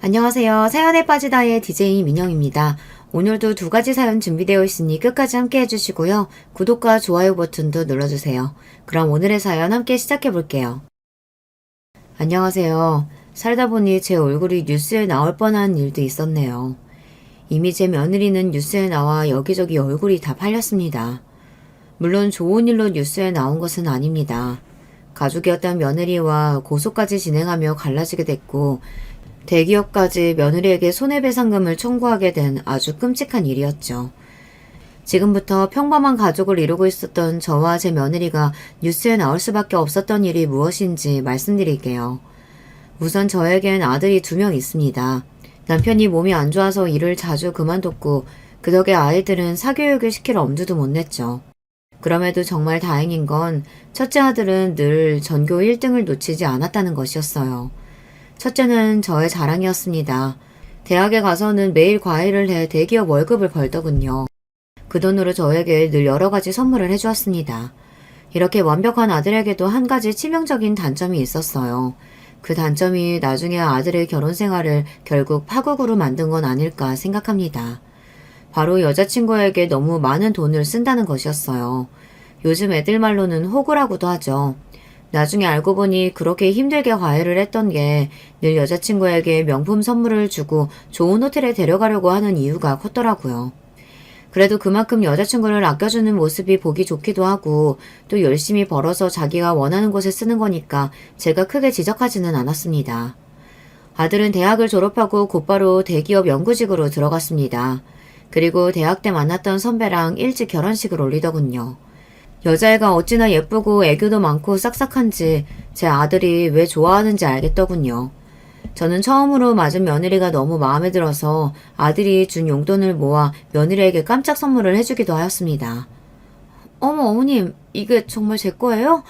안녕하세요. 사연에 빠지다의 DJ 민영입니다. 오늘도 두 가지 사연 준비되어 있으니 끝까지 함께 해주시고요. 구독과 좋아요 버튼도 눌러주세요. 그럼 오늘의 사연 함께 시작해 볼게요. 안녕하세요. 살다 보니 제 얼굴이 뉴스에 나올 뻔한 일도 있었네요. 이미 제 며느리는 뉴스에 나와 여기저기 얼굴이 다 팔렸습니다. 물론 좋은 일로 뉴스에 나온 것은 아닙니다. 가족이었던 며느리와 고소까지 진행하며 갈라지게 됐고 대기업까지 며느리에게 손해배상금을 청구하게 된 아주 끔찍한 일이었죠. 지금부터 평범한 가족을 이루고 있었던 저와 제 며느리가 뉴스에 나올 수밖에 없었던 일이 무엇인지 말씀드릴게요. 우선 저에겐 아들이 2명 있습니다. 남편이 몸이 안 좋아서 일을 자주 그만뒀고 그 덕에 아이들은 사교육을 시킬 엄두도 못 냈죠. 그럼에도 정말 다행인 건 첫째 아들은 늘 전교 1등을 놓치지 않았다는 것이었어요. 첫째는 저의 자랑이었습니다. 대학에 가서는 매일 과외를 해 대기업 월급을 벌더군요. 그 돈으로 저에게 늘 여러 가지 선물을 해주었습니다. 이렇게 완벽한 아들에게도 한 가지 치명적인 단점이 있었어요. 그 단점이 나중에 아들의 결혼 생활을 결국 파국으로 만든 건 아닐까 생각합니다. 바로 여자친구에게 너무 많은 돈을 쓴다는 것이었어요. 요즘 애들 말로는 호구라고도 하죠. 나중에 알고 보니 그렇게 힘들게 과외를 했던 게 늘 여자친구에게 명품 선물을 주고 좋은 호텔에 데려가려고 하는 이유가 컸더라고요. 그래도 그만큼 여자친구를 아껴주는 모습이 보기 좋기도 하고 또 열심히 벌어서 자기가 원하는 곳에 쓰는 거니까 제가 크게 지적하지는 않았습니다. 아들은 대학을 졸업하고 곧바로 대기업 연구직으로 들어갔습니다. 그리고 대학 때 만났던 선배랑 일찍 결혼식을 올리더군요. 여자애가 어찌나 예쁘고 애교도 많고 싹싹한지 제 아들이 왜 좋아하는지 알겠더군요. 저는 처음으로 맞은 며느리가 너무 마음에 들어서 아들이 준 용돈을 모아 며느리에게 깜짝 선물을 해주기도 하였습니다. 어머 어머님, 이게 정말 제 거예요?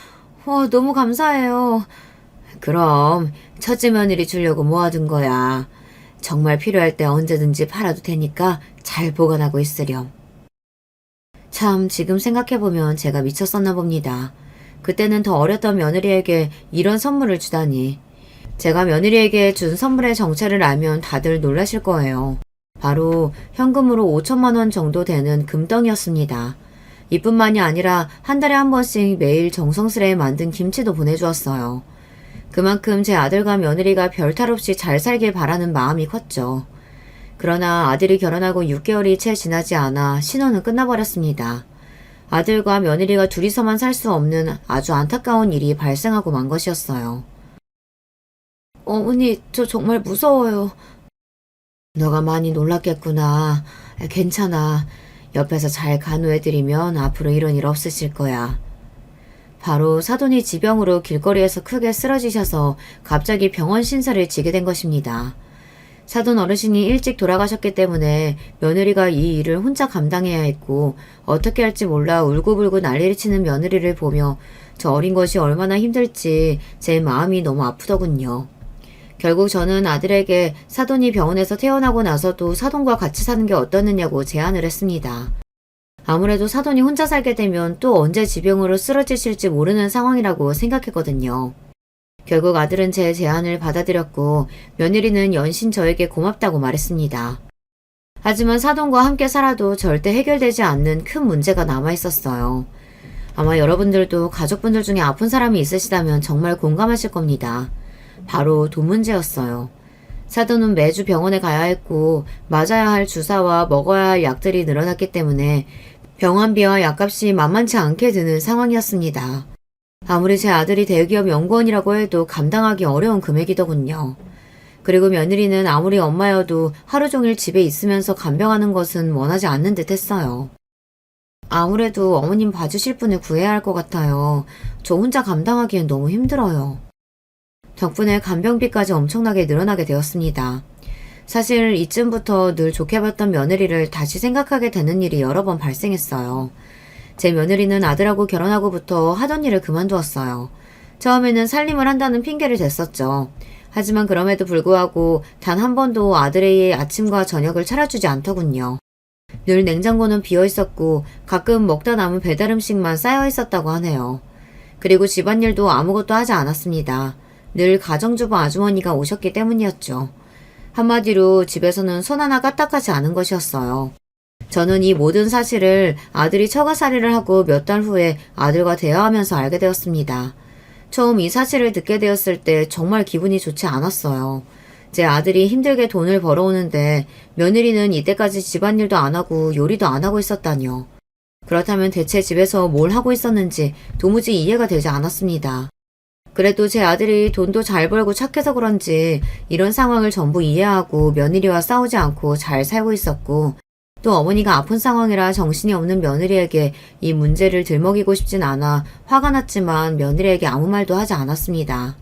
와, 너무 감사해요. 그럼 첫째 며느리 주려고 모아둔 거야. 정말 필요할 때 언제든지 팔아도 되니까 잘 보관하고 있으렴. 참 지금 생각해보면 제가 미쳤었나 봅니다. 그때는 더 어렸던 며느리에게 이런 선물을 주다니. 제가 며느리에게 준 선물의 정체를 알면 다들 놀라실 거예요. 바로 현금으로 5천만 원 정도 되는 금덩이였습니다. 이뿐만이 아니라 한 달에 한 번씩 매일 정성스레 만든 김치도 보내주었어요. 그만큼 제 아들과 며느리가 별탈 없이 잘 살길 바라는 마음이 컸죠. 그러나 아들이 결혼하고 6개월이 채 지나지 않아 신혼은 끝나버렸습니다. 아들과 며느리가 둘이서만 살 수 없는 아주 안타까운 일이 발생하고 만 것이었어요. 어머니, 저 정말 무서워요. 너가 많이 놀랐겠구나. 괜찮아. 옆에서 잘 간호해드리면 앞으로 이런 일 없으실 거야. 바로 사돈이 지병으로 길거리에서 크게 쓰러지셔서 갑자기 병원 신세를 지게 된 것입니다. 사돈 어르신이 일찍 돌아가셨기 때문에 며느리가 이 일을 혼자 감당해야 했고 어떻게 할지 몰라 울고불고 난리를 치는 며느리를 보며 저 어린 것이 얼마나 힘들지 제 마음이 너무 아프더군요. 결국 저는 아들에게 사돈이 병원에서 퇴원하고 나서도 사돈과 같이 사는 게 어떻느냐고 제안을 했습니다. 아무래도 사돈이 혼자 살게 되면 또 언제 지병으로 쓰러지실지 모르는 상황이라고 생각했거든요. 결국 아들은 제 제안을 받아들였고 며느리는 연신 저에게 고맙다고 말했습니다. 하지만 사돈과 함께 살아도 절대 해결되지 않는 큰 문제가 남아있었어요. 아마 여러분들도 가족분들 중에 아픈 사람이 있으시다면 정말 공감하실 겁니다. 바로 돈 문제였어요. 사돈은 매주 병원에 가야 했고 맞아야 할 주사와 먹어야 할 약들이 늘어났기 때문에 병원비와 약값이 만만치 않게 드는 상황이었습니다. 아무리 제 아들이 대기업 연구원이라고 해도 감당하기 어려운 금액이더군요. 그리고 며느리는 아무리 엄마여도 하루 종일 집에 있으면서 간병하는 것은 원하지 않는 듯 했어요. 아무래도 어머님 봐주실 분을 구해야 할 것 같아요. 저 혼자 감당하기엔 너무 힘들어요. 덕분에 간병비까지 엄청나게 늘어나게 되었습니다. 사실 이쯤부터 늘 좋게 봤던 며느리를 다시 생각하게 되는 일이 여러 번 발생했어요. 제 며느리는 아들하고 결혼하고부터 하던 일을 그만두었어요. 처음에는 살림을 한다는 핑계를 댔었죠. 하지만 그럼에도 불구하고 단 한 번도 아들의 아침과 저녁을 차려주지 않더군요. 늘 냉장고는 비어 있었고 가끔 먹다 남은 배달 음식만 쌓여 있었다고 하네요. 그리고 집안일도 아무것도 하지 않았습니다. 늘 가정주부 아주머니가 오셨기 때문이었죠. 한마디로 집에서는 손 하나 까딱하지 않은 것이었어요. 저는 이 모든 사실을 아들이 처가살이를 하고 몇 달 후에 아들과 대화하면서 알게 되었습니다. 처음 이 사실을 듣게 되었을 때 정말 기분이 좋지 않았어요. 제 아들이 힘들게 돈을 벌어오는데 며느리는 이때까지 집안일도 안 하고 요리도 안 하고 있었다니요. 그렇다면 대체 집에서 뭘 하고 있었는지 도무지 이해가 되지 않았습니다. 그래도 제 아들이 돈도 잘 벌고 착해서 그런지 이런 상황을 전부 이해하고 며느리와 싸우지 않고 잘 살고 있었고, 또 어머니가 아픈 상황이라 정신이 없는 며느리에게 이 문제를 들먹이고 싶진 않아 화가 났지만 며느리에게 아무 말도 하지 않았습니다.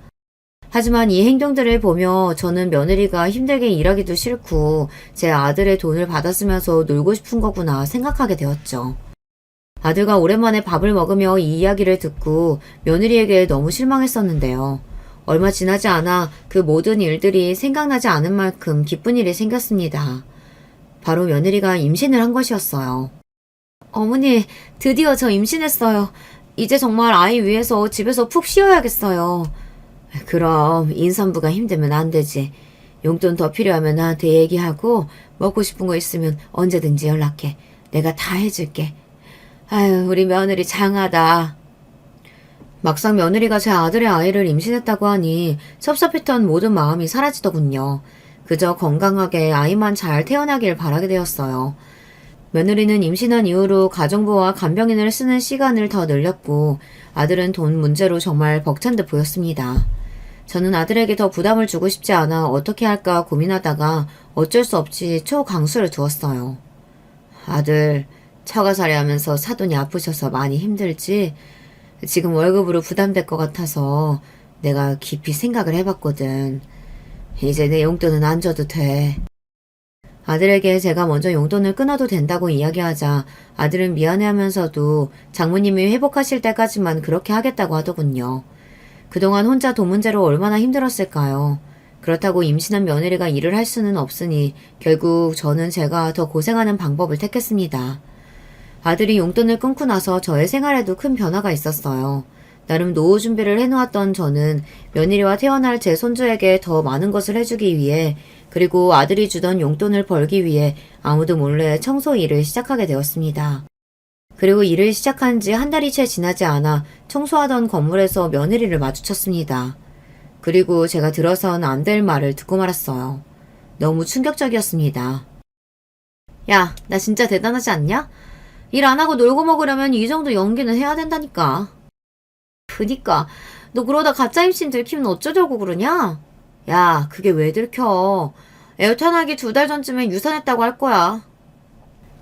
하지만 이 행동들을 보며 저는 며느리가 힘들게 일하기도 싫고 제 아들의 돈을 받았으면서 놀고 싶은 거구나 생각하게 되었죠. 아들과 오랜만에 밥을 먹으며 이 이야기를 듣고 며느리에게 너무 실망했었는데요. 얼마 지나지 않아 그 모든 일들이 생각나지 않은 만큼 기쁜 일이 생겼습니다. 바로 며느리가 임신을 한 것이었어요. 어머니, 드디어 저 임신했어요. 이제 정말 아이 위해서 집에서 푹 쉬어야겠어요. 그럼 임산부가 힘들면 안 되지. 용돈 더 필요하면 나한테 얘기하고 먹고 싶은 거 있으면 언제든지 연락해. 내가 다 해줄게. 아유, 우리 며느리 장하다. 막상 며느리가 제 아들의 아이를 임신했다고 하니 섭섭했던 모든 마음이 사라지더군요. 그저 건강하게 아이만 잘 태어나길 바라게 되었어요. 며느리는 임신한 이후로 가정부와 간병인을 쓰는 시간을 더 늘렸고 아들은 돈 문제로 정말 벅찬 듯 보였습니다. 저는 아들에게 더 부담을 주고 싶지 않아 어떻게 할까 고민하다가 어쩔 수 없이 초강수를 두었어요. 아들, 처가살이 하면서 사돈이 아프셔서 많이 힘들지? 지금 월급으로 부담될 것 같아서 내가 깊이 생각을 해봤거든. 이제 내 용돈은 안 줘도 돼. 아들에게 제가 먼저 용돈을 끊어도 된다고 이야기하자 아들은 미안해하면서도 장모님이 회복하실 때까지만 그렇게 하겠다고 하더군요. 그동안 혼자 돈 문제로 얼마나 힘들었을까요? 그렇다고 임신한 며느리가 일을 할 수는 없으니 결국 저는 제가 더 고생하는 방법을 택했습니다. 아들이 용돈을 끊고 나서 저의 생활에도 큰 변화가 있었어요. 나름 노후 준비를 해놓았던 저는 며느리와 태어날 제 손주에게 더 많은 것을 해주기 위해, 그리고 아들이 주던 용돈을 벌기 위해 아무도 몰래 청소 일을 시작하게 되었습니다. 그리고 일을 시작한 지 한 달이 채 지나지 않아 청소하던 건물에서 며느리를 마주쳤습니다. 그리고 제가 들어선 안 될 말을 듣고 말았어요. 너무 충격적이었습니다. 야, 나 진짜 대단하지 않냐? 일 안 하고 놀고 먹으려면 이 정도 연기는 해야 된다니까. 그니까 너 그러다 가짜 임신 들키면 어쩌려고 그러냐? 야, 그게 왜 들켜? 애 태어나기 2달 전쯤엔 유산했다고 할 거야.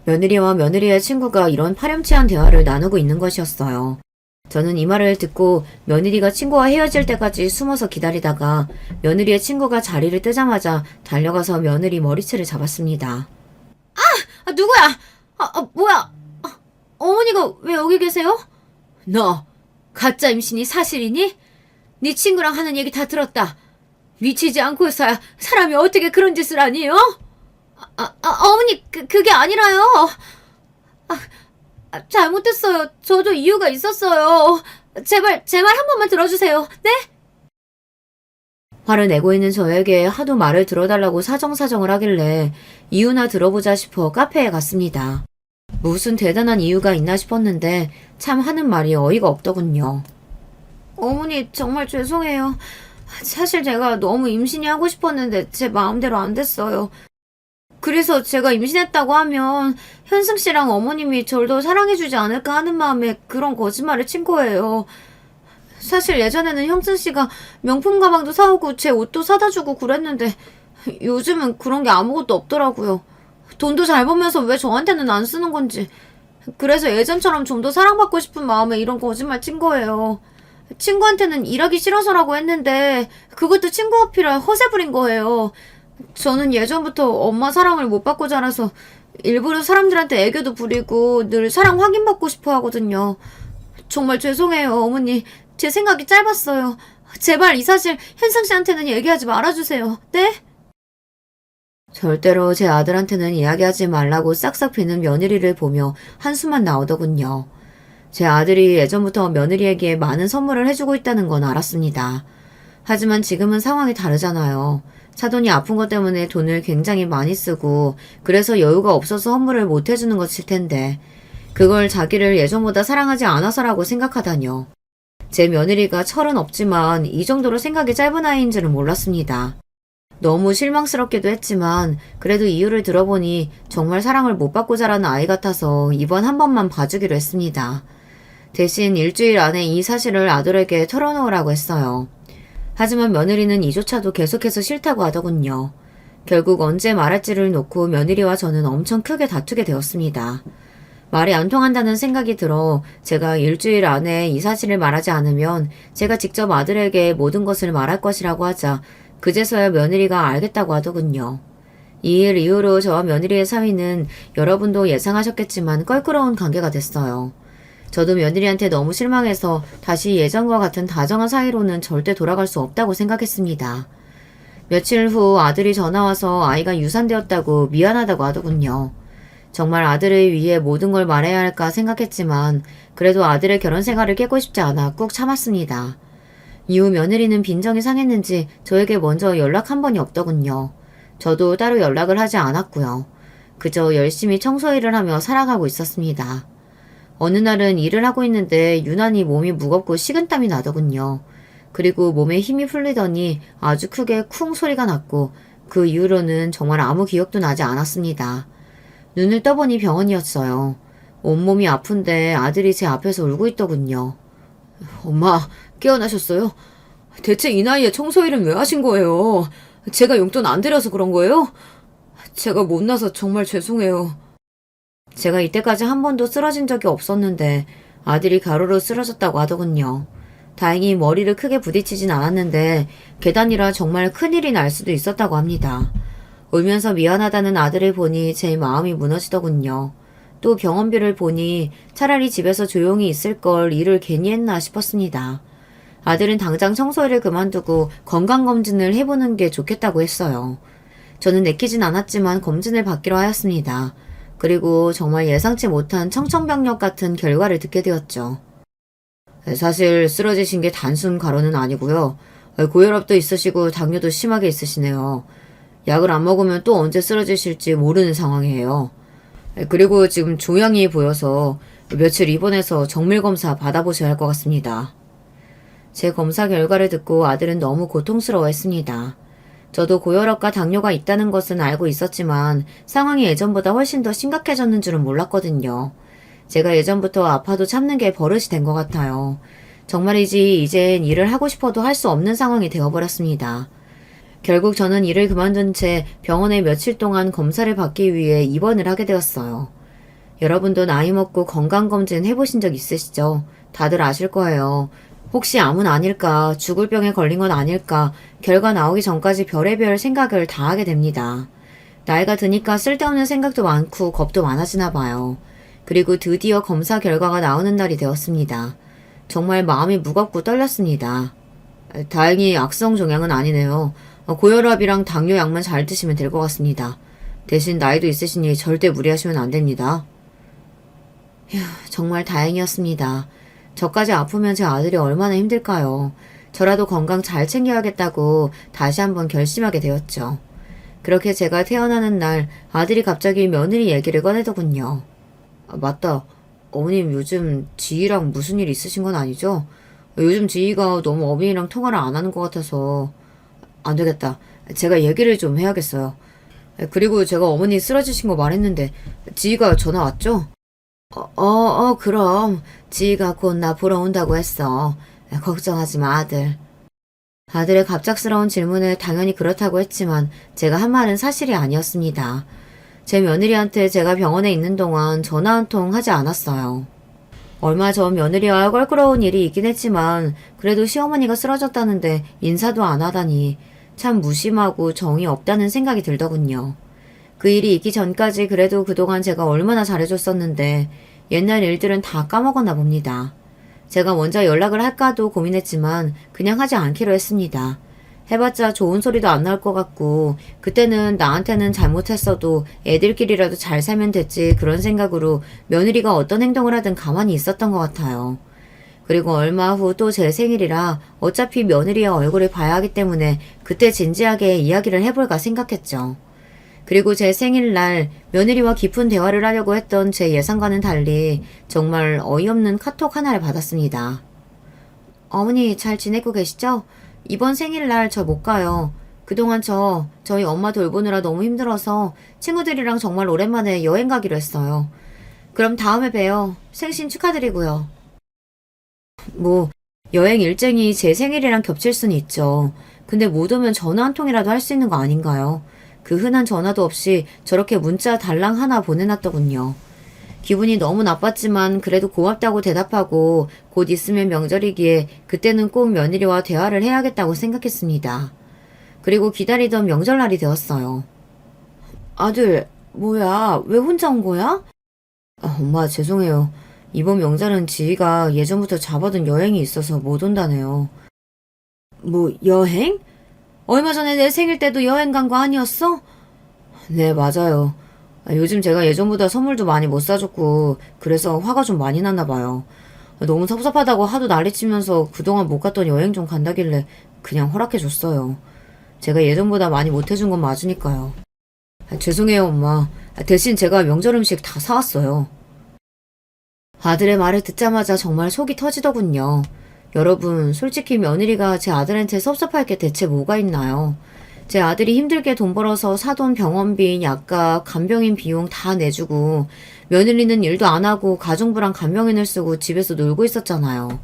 며느리와 며느리의 친구가 이런 파렴치한 대화를 나누고 있는 것이었어요. 저는 이 말을 듣고 며느리가 친구와 헤어질 때까지 숨어서 기다리다가 며느리의 친구가 자리를 뜨자마자 달려가서 며느리 머리채를 잡았습니다. 누구야? 뭐야? 어머니가 왜 여기 계세요? 너 가짜 임신이 사실이니? 네 친구랑 하는 얘기 다 들었다. 미치지 않고서야 사람이 어떻게 그런 짓을 하니, 어? 어머니, 그게 아니라요. 잘못했어요. 저도 이유가 있었어요. 제발, 제 말 한 번만 들어주세요. 네? 화를 내고 있는 저에게 하도 말을 들어달라고 사정사정을 하길래 이유나 들어보자 싶어 카페에 갔습니다. 무슨 대단한 이유가 있나 싶었는데 참 하는 말이 어이가 없더군요. 어머니, 정말 죄송해요. 사실 제가 너무 임신이 하고 싶었는데 제 마음대로 안 됐어요. 그래서 제가 임신했다고 하면 현승 씨랑 어머님이 저를 더 사랑해주지 않을까 하는 마음에 그런 거짓말을 친 거예요. 사실 예전에는 형승 씨가 명품 가방도 사오고 제 옷도 사다 주고 그랬는데 요즘은 그런 게 아무것도 없더라고요. 돈도 잘 벌면서 왜 저한테는 안 쓰는 건지. 그래서 예전처럼 좀 더 사랑받고 싶은 마음에 이런 거짓말 친 거예요. 친구한테는 일하기 싫어서라고 했는데 그것도 친구 어필에 허세 부린 거예요. 저는 예전부터 엄마 사랑을 못 받고 자라서 일부러 사람들한테 애교도 부리고 늘 사랑 확인받고 싶어 하거든요. 정말 죄송해요, 어머니. 제 생각이 짧았어요. 제발 이 사실 현상 씨한테는 얘기하지 말아주세요. 네? 절대로 제 아들한테는 이야기하지 말라고 싹싹 비는 며느리를 보며 한숨만 나오더군요. 제 아들이 예전부터 며느리에게 많은 선물을 해주고 있다는 건 알았습니다. 하지만 지금은 상황이 다르잖아요. 사돈이 아픈 것 때문에 돈을 굉장히 많이 쓰고 그래서 여유가 없어서 선물을 못 해주는 것일 텐데 그걸 자기를 예전보다 사랑하지 않아서라고 생각하다뇨. 제 며느리가 철은 없지만 이 정도로 생각이 짧은 아이인 줄은 몰랐습니다. 너무 실망스럽기도 했지만 그래도 이유를 들어보니 정말 사랑을 못 받고 자라는 아이 같아서 이번 한 번만 봐주기로 했습니다. 대신 일주일 안에 이 사실을 아들에게 털어놓으라고 했어요. 하지만 며느리는 이조차도 계속해서 싫다고 하더군요. 결국 언제 말할지를 놓고 며느리와 저는 엄청 크게 다투게 되었습니다. 말이 안 통한다는 생각이 들어 제가 일주일 안에 이 사실을 말하지 않으면 제가 직접 아들에게 모든 것을 말할 것이라고 하자 그제서야 며느리가 알겠다고 하더군요. 이 일 이후로 저와 며느리의 사위는 여러분도 예상하셨겠지만 껄끄러운 관계가 됐어요. 저도 며느리한테 너무 실망해서 다시 예전과 같은 다정한 사이로는 절대 돌아갈 수 없다고 생각했습니다. 며칠 후 아들이 전화와서 아이가 유산되었다고 미안하다고 하더군요. 정말 아들을 위해 모든 걸 말해야 할까 생각했지만 그래도 아들의 결혼 생활을 깨고 싶지 않아 꾹 참았습니다. 이후 며느리는 빈정이 상했는지 저에게 먼저 연락 한 번이 없더군요. 저도 따로 연락을 하지 않았고요. 그저 열심히 청소일을 하며 살아가고 있었습니다. 어느 날은 일을 하고 있는데 유난히 몸이 무겁고 식은땀이 나더군요. 그리고 몸에 힘이 풀리더니 아주 크게 쿵 소리가 났고 그 이후로는 정말 아무 기억도 나지 않았습니다. 눈을 떠보니 병원이었어요. 온몸이 아픈데 아들이 제 앞에서 울고 있더군요. 엄마, 깨어나셨어요? 대체 이 나이에 청소일은 왜 하신 거예요? 제가 용돈 안 드려서 그런 거예요? 제가 못나서 정말 죄송해요. 제가 이때까지 한 번도 쓰러진 적이 없었는데 아들이 가로로 쓰러졌다고 하더군요. 다행히 머리를 크게 부딪히진 않았는데 계단이라 정말 큰일이 날 수도 있었다고 합니다. 울면서 미안하다는 아들을 보니 제 마음이 무너지더군요. 또 병원비를 보니 차라리 집에서 조용히 있을 걸 일을 괜히 했나 싶었습니다. 아들은 당장 청소일을 그만두고 건강검진을 해보는 게 좋겠다고 했어요. 저는 내키진 않았지만 검진을 받기로 하였습니다. 그리고 정말 예상치 못한 청천벽력 같은 결과를 듣게 되었죠. 사실 쓰러지신 게 단순 가로는 아니고요. 고혈압도 있으시고 당뇨도 심하게 있으시네요. 약을 안 먹으면 또 언제 쓰러지실지 모르는 상황이에요. 그리고 지금 종양이 보여서 며칠 입원해서 정밀검사 받아보셔야 할 것 같습니다. 제 검사 결과를 듣고 아들은 너무 고통스러워했습니다. 저도 고혈압과 당뇨가 있다는 것은 알고 있었지만 상황이 예전보다 훨씬 더 심각해졌는 줄은 몰랐거든요. 제가 예전부터 아파도 참는 게 버릇이 된 것 같아요. 정말이지 이젠 일을 하고 싶어도 할 수 없는 상황이 되어버렸습니다. 결국 저는 일을 그만둔 채 병원에 며칠 동안 검사를 받기 위해 입원을 하게 되었어요. 여러분도 나이 먹고 건강검진 해보신 적 있으시죠? 다들 아실 거예요. 혹시 암은 아닐까, 죽을 병에 걸린 건 아닐까, 결과 나오기 전까지 별의별 생각을 다 하게 됩니다. 나이가 드니까 쓸데없는 생각도 많고 겁도 많아지나 봐요. 그리고 드디어 검사 결과가 나오는 날이 되었습니다. 정말 마음이 무겁고 떨렸습니다. 다행히 악성 종양은 아니네요. 고혈압이랑 당뇨 약만 잘 드시면 될 것 같습니다. 대신 나이도 있으시니 절대 무리하시면 안 됩니다. 휴, 정말 다행이었습니다. 저까지 아프면 제 아들이 얼마나 힘들까요? 저라도 건강 잘 챙겨야겠다고 다시 한번 결심하게 되었죠. 그렇게 제가 태어나는 날 아들이 갑자기 며느리 얘기를 꺼내더군요. 맞다. 어머님 요즘 지희랑 무슨 일 있으신 건 아니죠? 요즘 지희가 너무 어머니랑 통화를 안 하는 것 같아서 안 되겠다. 제가 얘기를 좀 해야겠어요. 그리고 제가 어머니 쓰러지신 거 말했는데 지희가 전화 왔죠? 그럼 지희가 곧 나 보러 온다고 했어. 걱정하지 마, 아들. 아들의 갑작스러운 질문에 당연히 그렇다고 했지만 제가 한 말은 사실이 아니었습니다. 제 며느리한테 제가 병원에 있는 동안 전화 한 통 하지 않았어요. 얼마 전 며느리와 껄끄러운 일이 있긴 했지만 그래도 시어머니가 쓰러졌다는데 인사도 안 하다니 참 무심하고 정이 없다는 생각이 들더군요. 그 일이 있기 전까지 그래도 그동안 제가 얼마나 잘해줬었는데 옛날 일들은 다 까먹었나 봅니다. 제가 먼저 연락을 할까도 고민했지만 그냥 하지 않기로 했습니다. 해봤자 좋은 소리도 안 나올 것 같고 그때는 나한테는 잘못했어도 애들끼리라도 잘 살면 됐지 그런 생각으로 며느리가 어떤 행동을 하든 가만히 있었던 것 같아요. 그리고 얼마 후 또 제 생일이라 어차피 며느리의 얼굴을 봐야 하기 때문에 그때 진지하게 이야기를 해볼까 생각했죠. 그리고 제 생일날 며느리와 깊은 대화를 하려고 했던 제 예상과는 달리 정말 어이없는 카톡 하나를 받았습니다. 어머니 잘 지내고 계시죠? 이번 생일날 저 못 가요. 그동안 저희 엄마 돌보느라 너무 힘들어서 친구들이랑 정말 오랜만에 여행 가기로 했어요. 그럼 다음에 봬요. 생신 축하드리고요. 뭐, 여행 일정이 제 생일이랑 겹칠 수는 있죠. 근데 못 오면 전화 한 통이라도 할 수 있는 거 아닌가요? 그 흔한 전화도 없이 저렇게 문자 달랑 하나 보내놨더군요. 기분이 너무 나빴지만 그래도 고맙다고 대답하고 곧 있으면 명절이기에 그때는 꼭 며느리와 대화를 해야겠다고 생각했습니다. 그리고 기다리던 명절날이 되었어요. 아들, 뭐야? 왜 혼자 온 거야? 엄마, 죄송해요. 이번 명절은 지희가 예전부터 잡아둔 여행이 있어서 못 온다네요. 뭐, 여행? 얼마 전에 내 생일 때도 여행 간 거 아니었어? 네, 맞아요. 요즘 제가 예전보다 선물도 많이 못 사줬고, 그래서 화가 좀 많이 났나 봐요. 너무 섭섭하다고 하도 난리치면서 그동안 못 갔던 여행 좀 간다길래 그냥 허락해줬어요. 제가 예전보다 많이 못 해준 건 맞으니까요. 죄송해요, 엄마. 대신 제가 명절 음식 다 사왔어요. 아들의 말을 듣자마자 정말 속이 터지더군요. 여러분, 솔직히 며느리가 제 아들한테 섭섭할 게 대체 뭐가 있나요? 제 아들이 힘들게 돈 벌어서 사돈 병원비, 약값, 간병인 비용 다 내주고 며느리는 일도 안 하고 가정부랑 간병인을 쓰고 집에서 놀고 있었잖아요.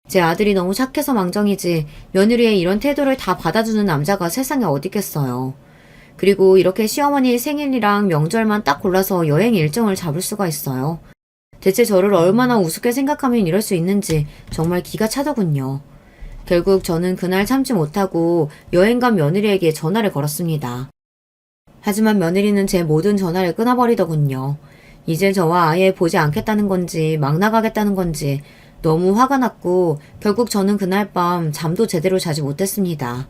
제 아들이 너무 착해서 망정이지 며느리의 이런 태도를 다 받아주는 남자가 세상에 어딨겠어요. 그리고 이렇게 시어머니 생일이랑 명절만 딱 골라서 여행 일정을 잡을 수가 있어요. 대체 저를 얼마나 우습게 생각하면 이럴 수 있는지 정말 기가 차더군요. 결국 저는 그날 참지 못하고 여행 간 며느리에게 전화를 걸었습니다. 하지만 며느리는 제 모든 전화를 끊어버리더군요. 이제 저와 아예 보지 않겠다는 건지 막 나가겠다는 건지 너무 화가 났고 결국 저는 그날 밤 잠도 제대로 자지 못했습니다.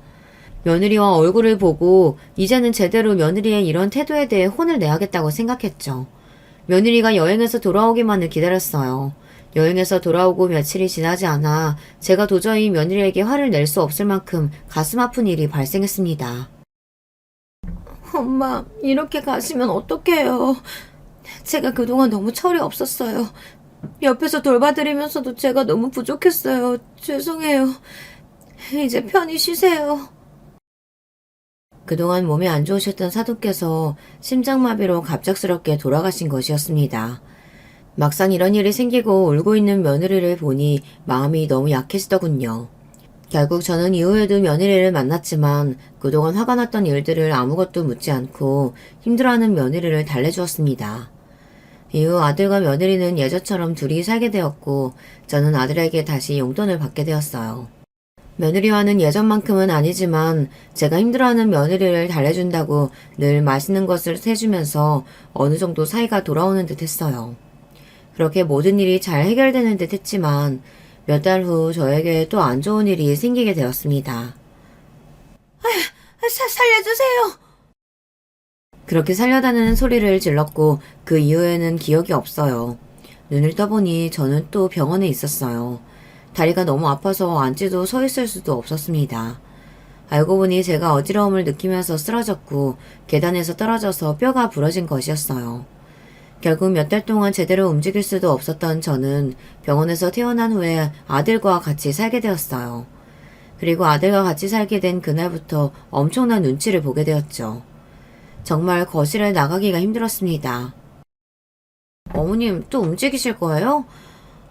며느리와 얼굴을 보고 이제는 제대로 며느리의 이런 태도에 대해 혼을 내야겠다고 생각했죠. 며느리가 여행에서 돌아오기만을 기다렸어요. 여행에서 돌아오고 며칠이 지나지 않아 제가 도저히 며느리에게 화를 낼 수 없을 만큼 가슴 아픈 일이 발생했습니다. 엄마, 이렇게 가시면 어떡해요. 제가 그동안 너무 철이 없었어요. 옆에서 돌봐드리면서도 제가 너무 부족했어요. 죄송해요. 이제 편히 쉬세요. 그동안 몸이 안 좋으셨던 사돈께서 심장마비로 갑작스럽게 돌아가신 것이었습니다. 막상 이런 일이 생기고 울고 있는 며느리를 보니 마음이 너무 약해지더군요. 결국 저는 이후에도 며느리를 만났지만 그동안 화가 났던 일들을 아무것도 묻지 않고 힘들어하는 며느리를 달래주었습니다. 이후 아들과 며느리는 예전처럼 둘이 살게 되었고 저는 아들에게 다시 용돈을 받게 되었어요. 며느리와는 예전만큼은 아니지만 제가 힘들어하는 며느리를 달래준다고 늘 맛있는 것을 해주면서 어느 정도 사이가 돌아오는 듯 했어요. 그렇게 모든 일이 잘 해결되는 듯 했지만 몇 달 후 저에게 또 안 좋은 일이 생기게 되었습니다. 살려주세요! 그렇게 살려다는 소리를 질렀고 그 이후에는 기억이 없어요. 눈을 떠보니 저는 또 병원에 있었어요. 다리가 너무 아파서 앉지도 서 있을 수도 없었습니다. 알고 보니 제가 어지러움을 느끼면서 쓰러졌고 계단에서 떨어져서 뼈가 부러진 것이었어요. 결국 몇 달 동안 제대로 움직일 수도 없었던 저는 병원에서 퇴원한 후에 아들과 같이 살게 되었어요. 그리고 아들과 같이 살게 된 그날부터 엄청난 눈치를 보게 되었죠. 정말 거실에 나가기가 힘들었습니다. 어머님 또 움직이실 거예요?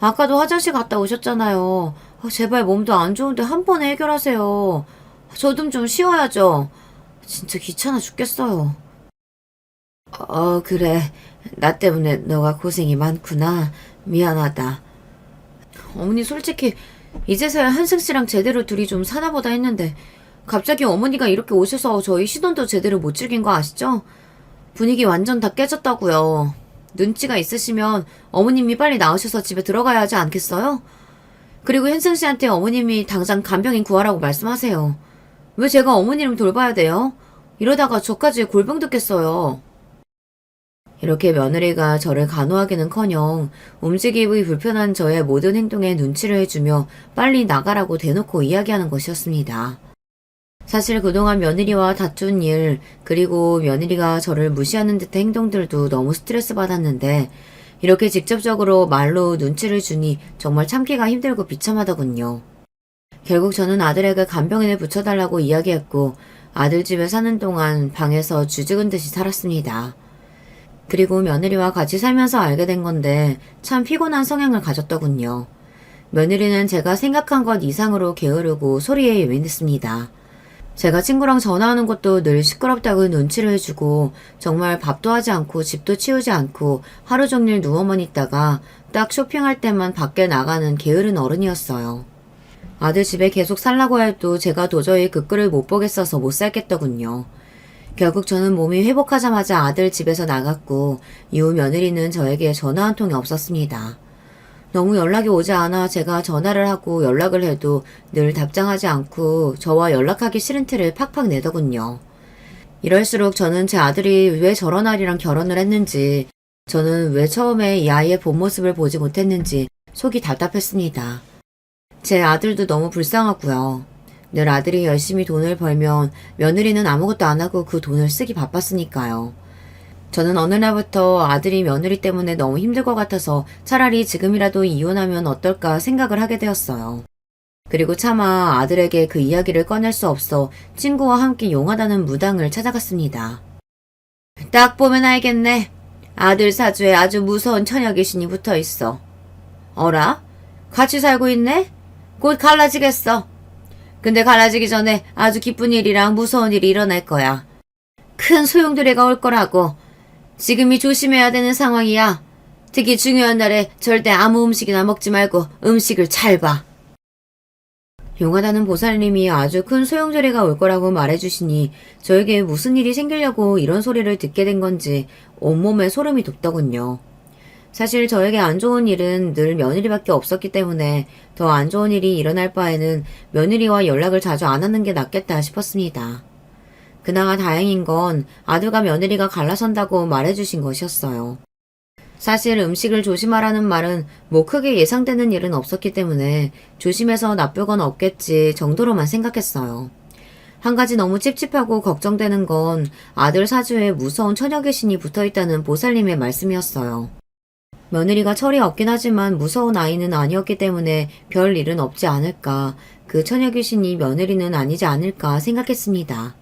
아까도 화장실 갔다 오셨잖아요. 제발 몸도 안 좋은데 한 번에 해결하세요. 저 좀 쉬어야죠. 진짜 귀찮아 죽겠어요. 그래. 나 때문에 너가 고생이 많구나. 미안하다. 어머니 솔직히 이제서야 한승 씨랑 제대로 둘이 좀 사나보다 했는데 갑자기 어머니가 이렇게 오셔서 저희 시돈도 제대로 못 즐긴 거 아시죠? 분위기 완전 다 깨졌다고요. 눈치가 있으시면 어머님이 빨리 나으셔서 집에 들어가야 하지 않겠어요? 그리고 현승 씨한테 어머님이 당장 간병인 구하라고 말씀하세요. 왜 제가 어머니를 돌봐야 돼요? 이러다가 저까지 골병 듣겠어요. 이렇게 며느리가 저를 간호하기는커녕 움직이기 불편한 저의 모든 행동에 눈치를 해주며 빨리 나가라고 대놓고 이야기하는 것이었습니다. 사실 그동안 며느리와 다툰 일, 그리고 며느리가 저를 무시하는 듯한 행동들도 너무 스트레스 받았는데 이렇게 직접적으로 말로 눈치를 주니 정말 참기가 힘들고 비참하더군요. 결국 저는 아들에게 간병인을 붙여달라고 이야기했고 아들 집에 사는 동안 방에서 쥐죽은 듯이 살았습니다. 그리고 며느리와 같이 살면서 알게 된 건데 참 피곤한 성향을 가졌더군요. 며느리는 제가 생각한 것 이상으로 게으르고 소리에 예민했습니다. 제가 친구랑 전화하는 것도 늘 시끄럽다고 눈치를 해주고 정말 밥도 하지 않고 집도 치우지 않고 하루 종일 누워만 있다가 딱 쇼핑할 때만 밖에 나가는 게으른 어른이었어요. 아들 집에 계속 살라고 해도 제가 도저히 그 꼴을 못 보겠어서 못 살겠더군요. 결국 저는 몸이 회복하자마자 아들 집에서 나갔고 이후 며느리는 저에게 전화 한 통이 없었습니다. 너무 연락이 오지 않아 제가 전화를 하고 연락을 해도 늘 답장하지 않고 저와 연락하기 싫은 티를 팍팍 내더군요. 이럴수록 저는 제 아들이 왜 저런 아이랑 결혼을 했는지, 저는 왜 처음에 이 아이의 본 모습을 보지 못했는지 속이 답답했습니다. 제 아들도 너무 불쌍하고요. 늘 아들이 열심히 돈을 벌면 며느리는 아무것도 안 하고 그 돈을 쓰기 바빴으니까요. 저는 어느 날부터 아들이 며느리 때문에 너무 힘들 것 같아서 차라리 지금이라도 이혼하면 어떨까 생각을 하게 되었어요. 그리고 차마 아들에게 그 이야기를 꺼낼 수 없어 친구와 함께 용하다는 무당을 찾아갔습니다. 딱 보면 알겠네. 아들 사주에 아주 무서운 처녀 귀신이 붙어 있어. 어라? 같이 살고 있네? 곧 갈라지겠어. 근데 갈라지기 전에 아주 기쁜 일이랑 무서운 일이 일어날 거야. 큰 소용돌이가 올 거라고. 지금이 조심해야 되는 상황이야. 특히 중요한 날에 절대 아무 음식이나 먹지 말고 음식을 잘 봐. 용하다는 보살님이 아주 큰 소용돌이가 올 거라고 말해주시니 저에게 무슨 일이 생기려고 이런 소리를 듣게 된 건지 온몸에 소름이 돋더군요. 사실 저에게 안 좋은 일은 늘 며느리밖에 없었기 때문에 더 안 좋은 일이 일어날 바에는 며느리와 연락을 자주 안 하는 게 낫겠다 싶었습니다. 그나마 다행인 건 아들과 며느리가 갈라선다고 말해주신 것이었어요. 사실 음식을 조심하라는 말은 뭐 크게 예상되는 일은 없었기 때문에 조심해서 나쁠 건 없겠지 정도로만 생각했어요. 한 가지 너무 찝찝하고 걱정되는 건 아들 사주에 무서운 처녀 귀신이 붙어있다는 보살님의 말씀이었어요. 며느리가 철이 없긴 하지만 무서운 아이는 아니었기 때문에 별 일은 없지 않을까, 그 처녀 귀신이 며느리는 아니지 않을까 생각했습니다.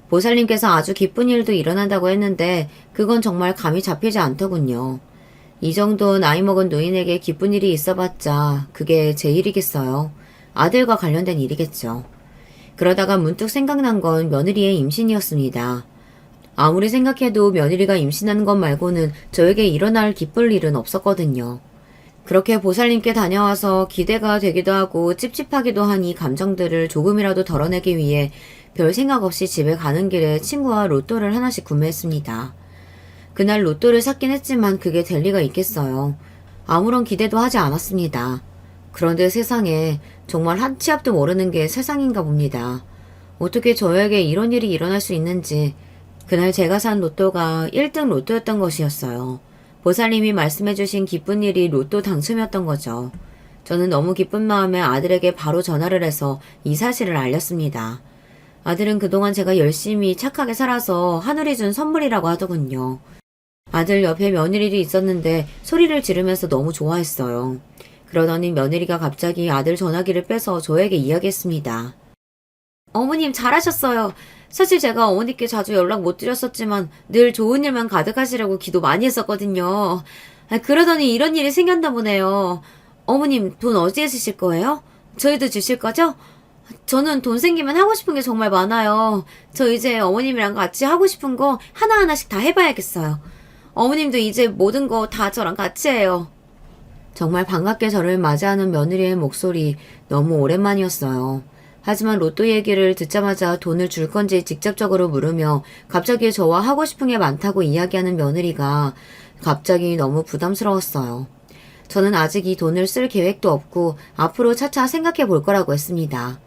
보살님께서 아주 기쁜 일도 일어난다고 했는데 그건 정말 감이 잡히지 않더군요. 이 정도 나이 먹은 노인에게 기쁜 일이 있어봤자 그게 제 일이겠어요. 아들과 관련된 일이겠죠. 그러다가 문득 생각난 건 며느리의 임신이었습니다. 아무리 생각해도 며느리가 임신하는 것 말고는 저에게 일어날 기쁠 일은 없었거든요. 그렇게 보살님께 다녀와서 기대가 되기도 하고 찝찝하기도 한 이 감정들을 조금이라도 덜어내기 위해 별 생각 없이 집에 가는 길에 친구와 로또를 하나씩 구매했습니다. 그날 로또를 샀긴 했지만 그게 될 리가 있겠어요. 아무런 기대도 하지 않았습니다. 그런데 세상에 정말 한 치 앞도 모르는 게 세상인가 봅니다. 어떻게 저에게 이런 일이 일어날 수 있는지. 그날 제가 산 로또가 1등 로또였던 것이었어요. 보살님이 말씀해주신 기쁜 일이 로또 당첨이었던 거죠. 저는 너무 기쁜 마음에 아들에게 바로 전화를 해서 이 사실을 알렸습니다. 아들은 그동안 제가 열심히 착하게 살아서 하늘이 준 선물이라고 하더군요. 아들 옆에 며느리도 있었는데 소리를 지르면서 너무 좋아했어요. 그러더니 며느리가 갑자기 아들 전화기를 빼서 저에게 이야기했습니다. 어머님 잘하셨어요. 사실 제가 어머니께 자주 연락 못 드렸었지만 늘 좋은 일만 가득하시라고 기도 많이 했었거든요. 그러더니 이런 일이 생겼나 보네요. 어머님 돈 어디에 쓰실 거예요? 저희도 주실 거죠? 저는 돈 생기면 하고 싶은 게 정말 많아요. 저 이제 어머님이랑 같이 하고 싶은 거 하나하나씩 다 해봐야겠어요. 어머님도 이제 모든 거 다 저랑 같이 해요. 정말 반갑게 저를 맞이하는 며느리의 목소리 너무 오랜만이었어요. 하지만 로또 얘기를 듣자마자 돈을 줄 건지 직접적으로 물으며 갑자기 저와 하고 싶은 게 많다고 이야기하는 며느리가 갑자기 너무 부담스러웠어요. 저는 아직 이 돈을 쓸 계획도 없고 앞으로 차차 생각해 볼 거라고 했습니다.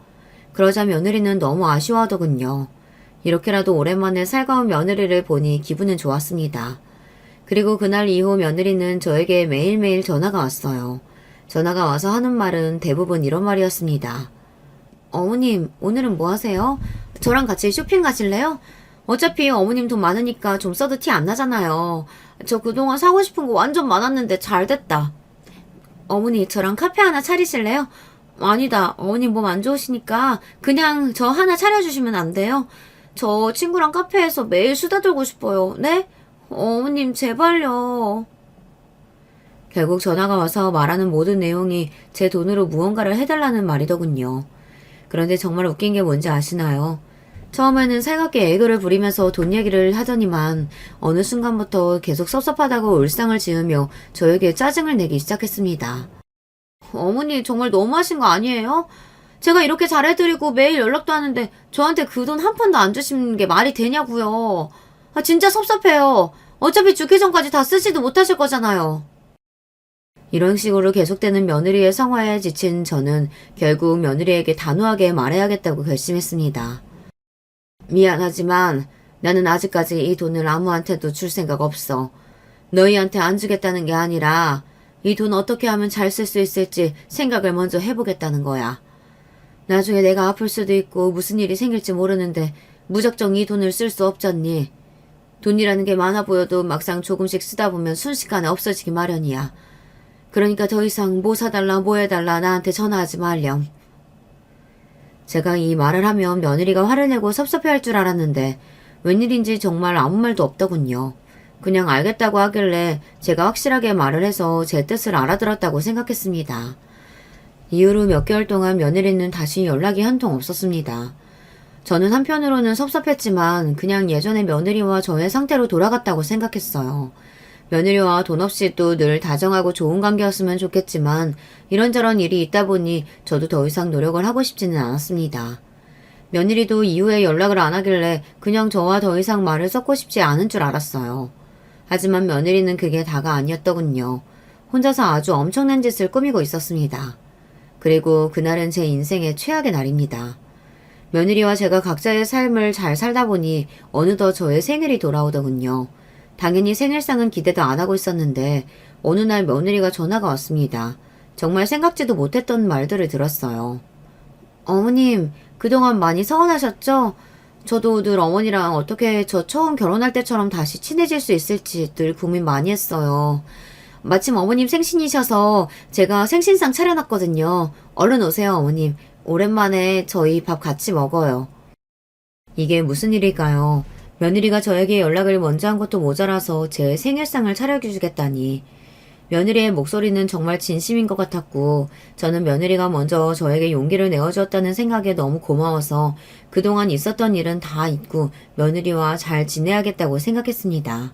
그러자 며느리는 너무 아쉬워하더군요. 이렇게라도 오랜만에 살가운 며느리를 보니 기분은 좋았습니다. 그리고 그날 이후 며느리는 저에게 매일매일 전화가 왔어요. 전화가 와서 하는 말은 대부분 이런 말이었습니다. 어머님, 오늘은 뭐 하세요? 저랑 같이 쇼핑 가실래요? 어차피 어머님 돈 많으니까 좀 써도 티 안 나잖아요. 저 그동안 사고 싶은 거 완전 많았는데 잘 됐다. 어머니, 저랑 카페 하나 차리실래요? 아니다. 어머님 몸 안 좋으시니까 그냥 저 하나 차려주시면 안 돼요? 저 친구랑 카페에서 매일 수다 떨고 싶어요. 네? 어머님, 제발요. 결국 전화가 와서 말하는 모든 내용이 제 돈으로 무언가를 해달라는 말이더군요. 그런데 정말 웃긴 게 뭔지 아시나요? 처음에는 살갑게 애교를 부리면서 돈 얘기를 하더니만 어느 순간부터 계속 섭섭하다고 울상을 지으며 저에게 짜증을 내기 시작했습니다. 어머니 정말 너무하신 거 아니에요? 제가 이렇게 잘해드리고 매일 연락도 하는데 저한테 그 돈 한 푼도 안 주시는 게 말이 되냐고요. 진짜 섭섭해요. 어차피 죽기 전까지 다 쓰지도 못하실 거잖아요. 이런 식으로 계속되는 며느리의 성화에 지친 저는 결국 며느리에게 단호하게 말해야겠다고 결심했습니다. 미안하지만 나는 아직까지 이 돈을 아무한테도 줄 생각 없어. 너희한테 안 주겠다는 게 아니라 이 돈 어떻게 하면 잘 쓸 수 있을지 생각을 먼저 해보겠다는 거야. 나중에 내가 아플 수도 있고 무슨 일이 생길지 모르는데 무작정 이 돈을 쓸 수 없잖니. 돈이라는 게 많아 보여도 막상 조금씩 쓰다 보면 순식간에 없어지기 마련이야. 그러니까 더 이상 뭐 사달라 뭐 해달라 나한테 전화하지 말렴. 제가 이 말을 하면 며느리가 화를 내고 섭섭해할 줄 알았는데 웬일인지 정말 아무 말도 없더군요. 그냥 알겠다고 하길래 제가 확실하게 말을 해서 제 뜻을 알아들었다고 생각했습니다. 이후로 몇 개월 동안 며느리는 다시 연락이 한 통 없었습니다. 저는 한편으로는 섭섭했지만 그냥 예전의 며느리와 저의 상태로 돌아갔다고 생각했어요. 며느리와 돈 없이도 늘 다정하고 좋은 관계였으면 좋겠지만 이런저런 일이 있다 보니 저도 더 이상 노력을 하고 싶지는 않았습니다. 며느리도 이후에 연락을 안 하길래 그냥 저와 더 이상 말을 섞고 싶지 않은 줄 알았어요. 하지만 며느리는 그게 다가 아니었더군요. 혼자서 아주 엄청난 짓을 꾸미고 있었습니다. 그리고 그날은 제 인생의 최악의 날입니다. 며느리와 제가 각자의 삶을 잘 살다 보니 어느덧 저의 생일이 돌아오더군요. 당연히 생일상은 기대도 안 하고 있었는데 어느 날 며느리가 전화가 왔습니다. 정말 생각지도 못했던 말들을 들었어요. 어머님, 그동안 많이 서운하셨죠? 저도 늘 어머니랑 어떻게 저 처음 결혼할 때처럼 다시 친해질 수 있을지 늘 고민 많이 했어요. 마침 어머님 생신이셔서 제가 생신상 차려놨거든요. 얼른 오세요, 어머님. 오랜만에 저희 밥 같이 먹어요. 이게 무슨 일일까요? 며느리가 저에게 연락을 먼저 한 것도 모자라서 제 생일상을 차려주겠다니. 며느리의 목소리는 정말 진심인 것 같았고 저는 며느리가 먼저 저에게 용기를 내어주었다는 생각에 너무 고마워서 그동안 있었던 일은 다 잊고 며느리와 잘 지내야겠다고 생각했습니다.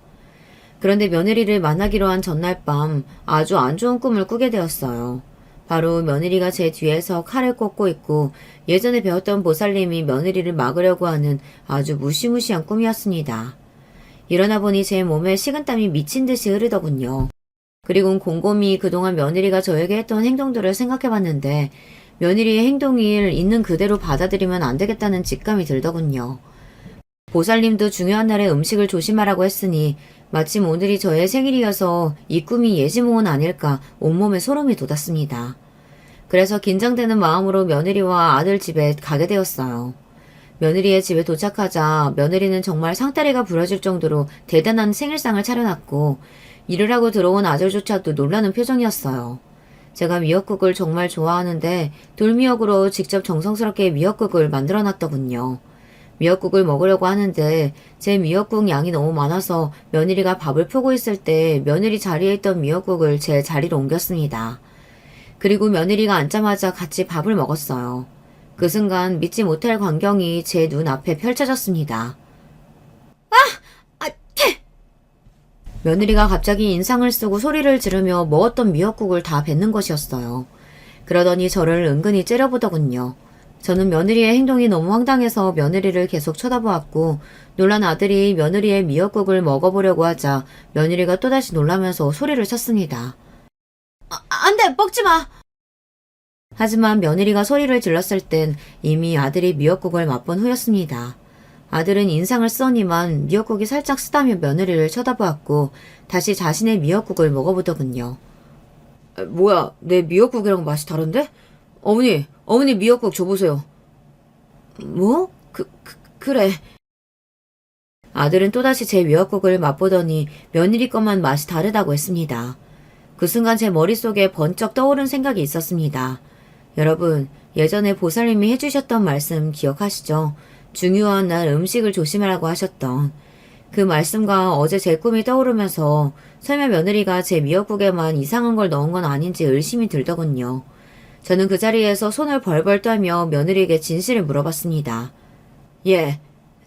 그런데 며느리를 만나기로 한 전날 밤 아주 안 좋은 꿈을 꾸게 되었어요. 바로 며느리가 제 뒤에서 칼을 꽂고 있고 예전에 배웠던 보살님이 며느리를 막으려고 하는 아주 무시무시한 꿈이었습니다. 일어나 보니 제 몸에 식은땀이 미친 듯이 흐르더군요. 그리고 곰곰이 그동안 며느리가 저에게 했던 행동들을 생각해봤는데 며느리의 행동을 있는 그대로 받아들이면 안 되겠다는 직감이 들더군요. 보살님도 중요한 날에 음식을 조심하라고 했으니 마침 오늘이 저의 생일이어서 이 꿈이 예지몽은 아닐까 온몸에 소름이 돋았습니다. 그래서 긴장되는 마음으로 며느리와 아들 집에 가게 되었어요. 며느리의 집에 도착하자 며느리는 정말 상다리가 부러질 정도로 대단한 생일상을 차려놨고 일을 하고 들어온 아들조차도 놀라는 표정이었어요. 제가 미역국을 정말 좋아하는데 돌미역으로 직접 정성스럽게 미역국을 만들어놨더군요. 미역국을 먹으려고 하는데 제 미역국 양이 너무 많아서 며느리가 밥을 푸고 있을 때 며느리 자리에 있던 미역국을 제 자리로 옮겼습니다. 그리고 며느리가 앉자마자 같이 밥을 먹었어요. 그 순간 믿지 못할 광경이 제 눈앞에 펼쳐졌습니다. 며느리가 갑자기 인상을 쓰고 소리를 지르며 먹었던 미역국을 다 뱉는 것이었어요. 그러더니 저를 은근히 째려보더군요. 저는 며느리의 행동이 너무 황당해서 며느리를 계속 쳐다보았고 놀란 아들이 며느리의 미역국을 먹어보려고 하자 며느리가 또다시 놀라면서 소리를 쳤습니다. 안 돼! 먹지 마! 하지만 며느리가 소리를 질렀을 땐 이미 아들이 미역국을 맛본 후였습니다. 아들은 인상을 쓰더니만 미역국이 살짝 쓰다며 며느리를 쳐다보았고 다시 자신의 미역국을 먹어보더군요. 뭐야, 내 미역국이랑 맛이 다른데? 어머니 미역국 줘보세요. 뭐? 그래. 아들은 또다시 제 미역국을 맛보더니 며느리 것만 맛이 다르다고 했습니다. 그 순간 제 머릿속에 번쩍 떠오른 생각이 있었습니다. 여러분, 예전에 보살님이 해주셨던 말씀 기억하시죠? 중요한 날 음식을 조심하라고 하셨던 그 말씀과 어제 제 꿈이 떠오르면서 설마 며느리가 제 미역국에만 이상한 걸 넣은 건 아닌지 의심이 들더군요. 저는 그 자리에서 손을 벌벌 떨며 며느리에게 진실을 물어봤습니다. 예,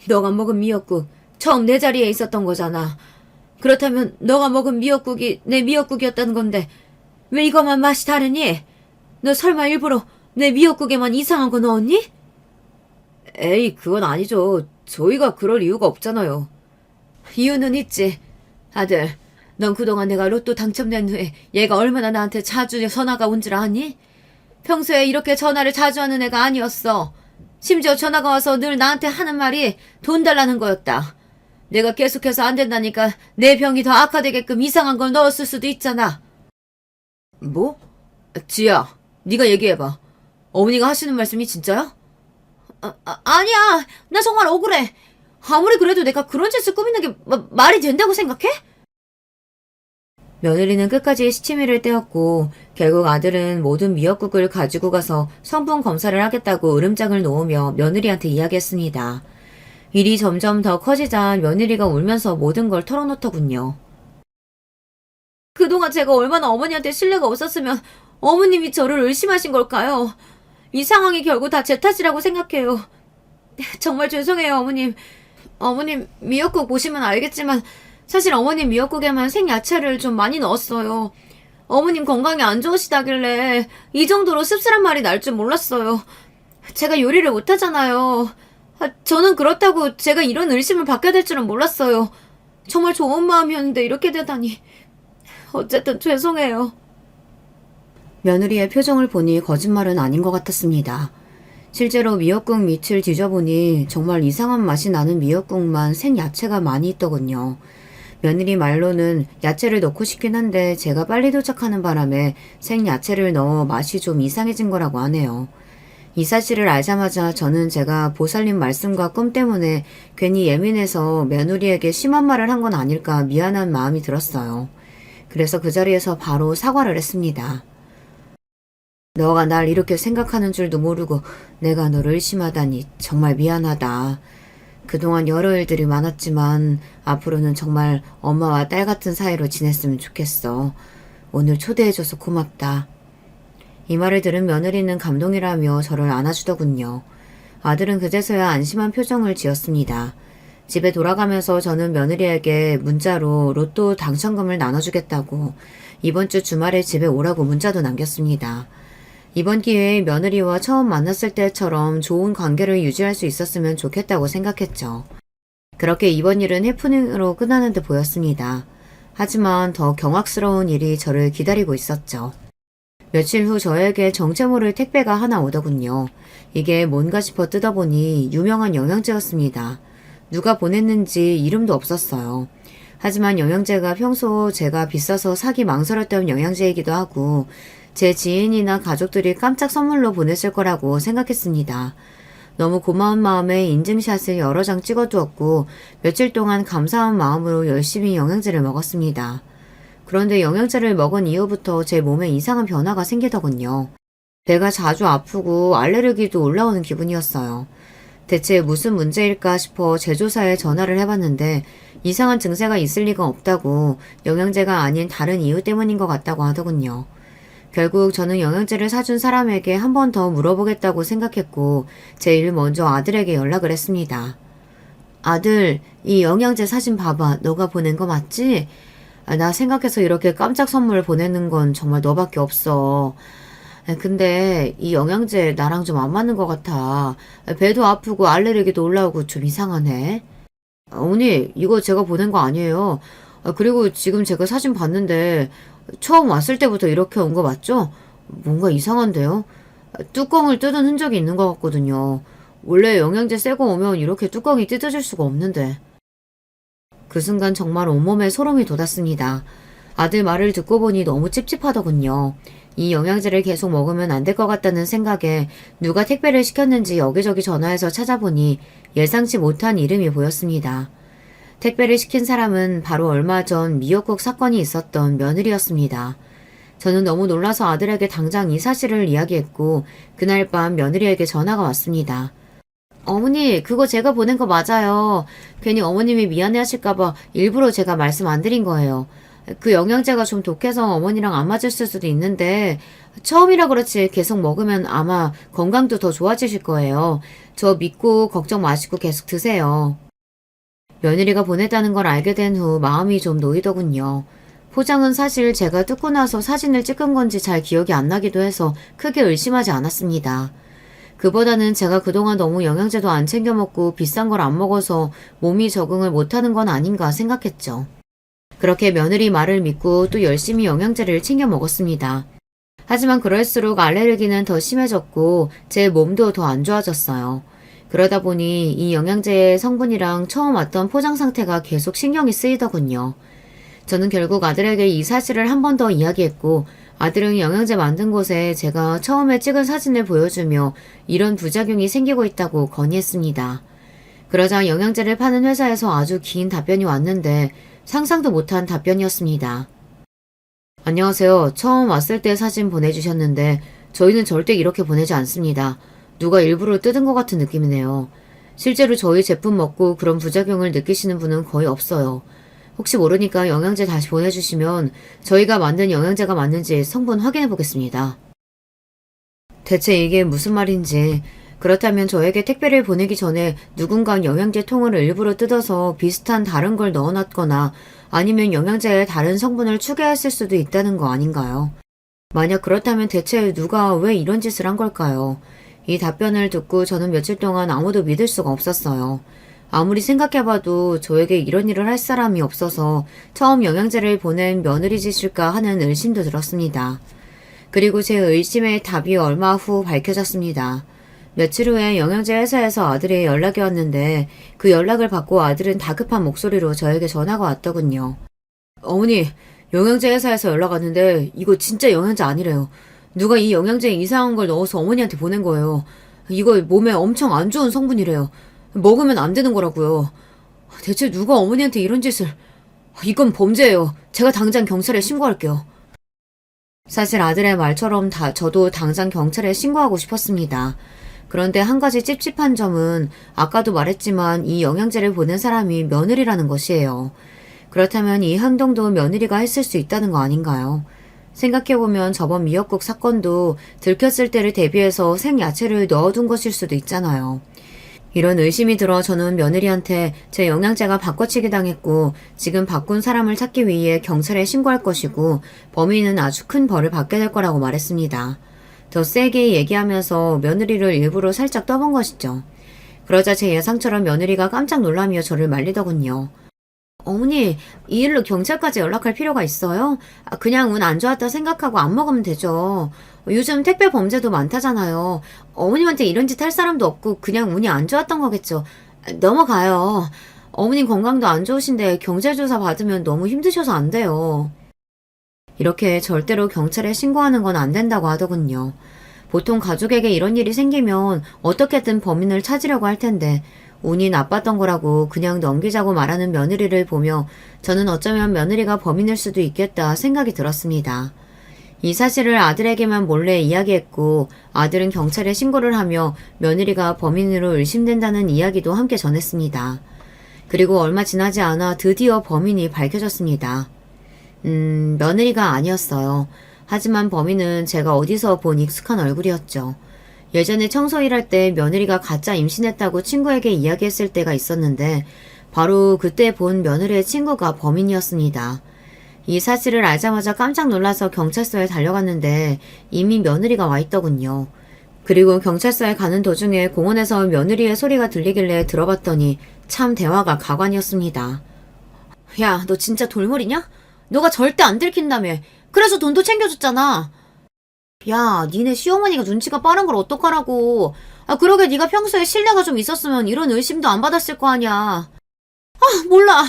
너가 먹은 미역국 처음 내 자리에 있었던 거잖아. 그렇다면 너가 먹은 미역국이 내 미역국이었다는 건데 왜 이것만 맛이 다르니? 너 설마 일부러 내 미역국에만 이상한 거 넣었니? 에이, 그건 아니죠. 저희가 그럴 이유가 없잖아요. 이유는 있지. 아들, 넌 그동안 내가 로또 당첨된 후에 얘가 얼마나 나한테 자주 전화가 온 줄 아니? 평소에 이렇게 전화를 자주 하는 애가 아니었어. 심지어 전화가 와서 늘 나한테 하는 말이 돈 달라는 거였다. 내가 계속해서 안 된다니까 내 병이 더 악화되게끔 이상한 걸 넣었을 수도 있잖아. 뭐? 지야, 네가 얘기해봐. 어머니가 하시는 말씀이 진짜야? 아니야. 나 정말 억울해. 아무리 그래도 내가 그런 짓을 꾸미는 게 말이 된다고 생각해? 며느리는 끝까지 시치미를 떼었고 결국 아들은 모든 미역국을 가지고 가서 성분 검사를 하겠다고 으름장을 놓으며 며느리한테 이야기했습니다. 일이 점점 더 커지자 며느리가 울면서 모든 걸 털어놓더군요. 그동안 제가 얼마나 어머니한테 신뢰가 없었으면 어머님이 저를 의심하신 걸까요? 이 상황이 결국 다 제 탓이라고 생각해요. 정말 죄송해요, 어머님. 어머님 미역국 보시면 알겠지만 사실 어머님 미역국에만 생야채를 좀 많이 넣었어요. 어머님 건강이 안 좋으시다길래 이 정도로 씁쓸한 말이 날 줄 몰랐어요. 제가 요리를 못하잖아요. 저는 그렇다고 제가 이런 의심을 받게 될 줄은 몰랐어요. 정말 좋은 마음이었는데 이렇게 되다니. 어쨌든 죄송해요. 며느리의 표정을 보니 거짓말은 아닌 것 같았습니다. 실제로 미역국 밑을 뒤져보니 정말 이상한 맛이 나는 미역국만 생야채가 많이 있더군요. 며느리 말로는 야채를 넣고 싶긴 한데 제가 빨리 도착하는 바람에 생야채를 넣어 맛이 좀 이상해진 거라고 하네요. 이 사실을 알자마자 저는 제가 보살님 말씀과 꿈 때문에 괜히 예민해서 며느리에게 심한 말을 한 건 아닐까 미안한 마음이 들었어요. 그래서 그 자리에서 바로 사과를 했습니다. 너가 날 이렇게 생각하는 줄도 모르고 내가 너를 의심하다니 정말 미안하다. 그동안 여러 일들이 많았지만 앞으로는 정말 엄마와 딸 같은 사이로 지냈으면 좋겠어. 오늘 초대해줘서 고맙다. 이 말을 들은 며느리는 감동이라며 저를 안아주더군요. 아들은 그제서야 안심한 표정을 지었습니다. 집에 돌아가면서 저는 며느리에게 문자로 로또 당첨금을 나눠주겠다고 이번 주 주말에 집에 오라고 문자도 남겼습니다. 이번 기회에 며느리와 처음 만났을 때처럼 좋은 관계를 유지할 수 있었으면 좋겠다고 생각했죠. 그렇게 이번 일은 해프닝으로 끝나는 듯 보였습니다. 하지만 더 경악스러운 일이 저를 기다리고 있었죠. 며칠 후 저에게 정체 모를 택배가 하나 오더군요. 이게 뭔가 싶어 뜯어보니 유명한 영양제였습니다. 누가 보냈는지 이름도 없었어요. 하지만 영양제가 평소 제가 비싸서 사기 망설였던 영양제이기도 하고 제 지인이나 가족들이 깜짝 선물로 보냈을 거라고 생각했습니다. 너무 고마운 마음에 인증샷을 여러 장 찍어두었고 며칠 동안 감사한 마음으로 열심히 영양제를 먹었습니다. 그런데 영양제를 먹은 이후부터 제 몸에 이상한 변화가 생기더군요. 배가 자주 아프고 알레르기도 올라오는 기분이었어요. 대체 무슨 문제일까 싶어 제조사에 전화를 해봤는데 이상한 증세가 있을 리가 없다고 영양제가 아닌 다른 이유 때문인 것 같다고 하더군요. 결국 저는 영양제를 사준 사람에게 한 번 더 물어보겠다고 생각했고 제일 먼저 아들에게 연락을 했습니다. 아들, 이 영양제 사진 봐봐. 너가 보낸 거 맞지? 나 생각해서 이렇게 깜짝 선물 보내는 건 정말 너밖에 없어. 근데 이 영양제 나랑 좀 안 맞는 것 같아. 배도 아프고 알레르기도 올라오고 좀 이상하네. 어머니, 이거 제가 보낸 거 아니에요. 그리고 지금 제가 사진 봤는데 처음 왔을 때부터 이렇게 온 거 맞죠? 뭔가 이상한데요? 뚜껑을 뜯은 흔적이 있는 것 같거든요. 원래 영양제 새거 오면 이렇게 뚜껑이 뜯어질 수가 없는데. 그 순간 정말 온몸에 소름이 돋았습니다. 아들 말을 듣고 보니 너무 찝찝하더군요. 이 영양제를 계속 먹으면 안 될 것 같다는 생각에 누가 택배를 시켰는지 여기저기 전화해서 찾아보니 예상치 못한 이름이 보였습니다. 택배를 시킨 사람은 바로 얼마 전 미역국 사건이 있었던 며느리였습니다. 저는 너무 놀라서 아들에게 당장 이 사실을 이야기했고 그날 밤 며느리에게 전화가 왔습니다. 어머니, 그거 제가 보낸 거 맞아요. 괜히 어머님이 미안해하실까봐 일부러 제가 말씀 안 드린 거예요. 그 영양제가 좀 독해서 어머니랑 안 맞을 수도 있는데 처음이라 그렇지 계속 먹으면 아마 건강도 더 좋아지실 거예요. 저 믿고 걱정 마시고 계속 드세요. 며느리가 보냈다는 걸 알게 된 후 마음이 좀 놓이더군요. 포장은 사실 제가 뜯고 나서 사진을 찍은 건지 잘 기억이 안 나기도 해서 크게 의심하지 않았습니다. 그보다는 제가 그동안 너무 영양제도 안 챙겨 먹고 비싼 걸 안 먹어서 몸이 적응을 못하는 건 아닌가 생각했죠. 그렇게 며느리 말을 믿고 또 열심히 영양제를 챙겨 먹었습니다. 하지만 그럴수록 알레르기는 더 심해졌고 제 몸도 더 안 좋아졌어요. 그러다 보니 이 영양제의 성분이랑 처음 왔던 포장 상태가 계속 신경이 쓰이더군요. 저는 결국 아들에게 이 사실을 한 번 더 이야기했고 아들은 영양제 만든 곳에 제가 처음에 찍은 사진을 보여주며 이런 부작용이 생기고 있다고 건의했습니다. 그러자 영양제를 파는 회사에서 아주 긴 답변이 왔는데 상상도 못한 답변이었습니다. 안녕하세요. 처음 왔을 때 사진 보내주셨는데 저희는 절대 이렇게 보내지 않습니다. 누가 일부러 뜯은 것 같은 느낌이네요. 실제로 저희 제품 먹고 그런 부작용을 느끼시는 분은 거의 없어요. 혹시 모르니까 영양제 다시 보내주시면 저희가 만든 영양제가 맞는지 성분 확인해 보겠습니다. 대체 이게 무슨 말인지, 그렇다면 저에게 택배를 보내기 전에 누군가 영양제 통을 일부러 뜯어서 비슷한 다른 걸 넣어놨거나 아니면 영양제에 다른 성분을 추가했을 수도 있다는 거 아닌가요? 만약 그렇다면 대체 누가 왜 이런 짓을 한 걸까요? 이 답변을 듣고 저는 며칠 동안 아무도 믿을 수가 없었어요. 아무리 생각해봐도 저에게 이런 일을 할 사람이 없어서 처음 영양제를 보낸 며느리 짓일까 하는 의심도 들었습니다. 그리고 제 의심의 답이 얼마 후 밝혀졌습니다. 며칠 후에 영양제 회사에서 아들의 연락이 왔는데 그 연락을 받고 아들은 다급한 목소리로 저에게 전화가 왔더군요. 어머니, 영양제 회사에서 연락 왔는데 이거 진짜 영양제 아니래요. 누가 이 영양제에 이상한 걸 넣어서 어머니한테 보낸 거예요. 이거 몸에 엄청 안 좋은 성분이래요. 먹으면 안 되는 거라고요. 대체 누가 어머니한테 이런 짓을... 이건 범죄예요. 제가 당장 경찰에 신고할게요. 사실 아들의 말처럼 저도 당장 경찰에 신고하고 싶었습니다. 그런데 한 가지 찝찝한 점은 아까도 말했지만 이 영양제를 보낸 사람이 며느리라는 것이에요. 그렇다면 이 행동도 며느리가 했을 수 있다는 거 아닌가요? 생각해보면 저번 미역국 사건도 들켰을 때를 대비해서 생야채를 넣어둔 것일 수도 있잖아요. 이런 의심이 들어 저는 며느리한테 제 영양제가 바꿔치기 당했고 지금 바꾼 사람을 찾기 위해 경찰에 신고할 것이고 범인은 아주 큰 벌을 받게 될 거라고 말했습니다. 더 세게 얘기하면서 며느리를 일부러 살짝 떠본 것이죠. 그러자 제 예상처럼 며느리가 깜짝 놀라며 저를 말리더군요. 어머니, 이 일로 경찰까지 연락할 필요가 있어요? 그냥 운 안 좋았다 생각하고 안 먹으면 되죠. 요즘 택배 범죄도 많다잖아요. 어머님한테 이런 짓 할 사람도 없고 그냥 운이 안 좋았던 거겠죠. 넘어가요. 어머님 건강도 안 좋으신데 경찰조사 받으면 너무 힘드셔서 안 돼요. 이렇게 절대로 경찰에 신고하는 건 안 된다고 하더군요. 보통 가족에게 이런 일이 생기면 어떻게든 범인을 찾으려고 할 텐데 운이 나빴던 거라고 그냥 넘기자고 말하는 며느리를 보며 저는 어쩌면 며느리가 범인일 수도 있겠다 생각이 들었습니다. 이 사실을 아들에게만 몰래 이야기했고 아들은 경찰에 신고를 하며 며느리가 범인으로 의심된다는 이야기도 함께 전했습니다. 그리고 얼마 지나지 않아 드디어 범인이 밝혀졌습니다. 며느리가 아니었어요. 하지만 범인은 제가 어디서 본 익숙한 얼굴이었죠. 예전에 청소 일할 때 며느리가 가짜 임신했다고 친구에게 이야기했을 때가 있었는데 바로 그때 본 며느리의 친구가 범인이었습니다. 이 사실을 알자마자 깜짝 놀라서 경찰서에 달려갔는데 이미 며느리가 와 있더군요. 그리고 경찰서에 가는 도중에 공원에서 며느리의 소리가 들리길래 들어봤더니 참 대화가 가관이었습니다. 야, 너 진짜 돌머리냐? 너가 절대 안 들킨다며. 그래서 돈도 챙겨줬잖아. 야, 니네 시어머니가 눈치가 빠른 걸 어떡하라고. 아, 그러게 네가 평소에 신뢰가 좀 있었으면 이런 의심도 안 받았을 거 아니야. 몰라.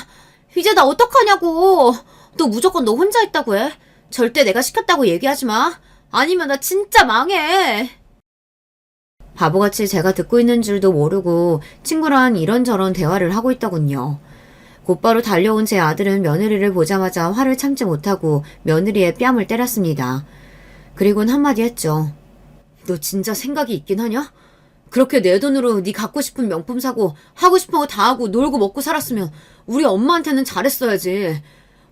이제 나 어떡하냐고. 너 무조건 너 혼자 있다고 해. 절대 내가 시켰다고 얘기하지 마. 아니면 나 진짜 망해. 바보같이 제가 듣고 있는 줄도 모르고 친구랑 이런저런 대화를 하고 있더군요. 곧바로 달려온 제 아들은 며느리를 보자마자 화를 참지 못하고 며느리의 뺨을 때렸습니다. 그리곤 한마디 했죠. 너 진짜 생각이 있긴 하냐? 그렇게 내 돈으로 네 갖고 싶은 명품 사고 하고 싶은 거 다 하고 놀고 먹고 살았으면 우리 엄마한테는 잘했어야지.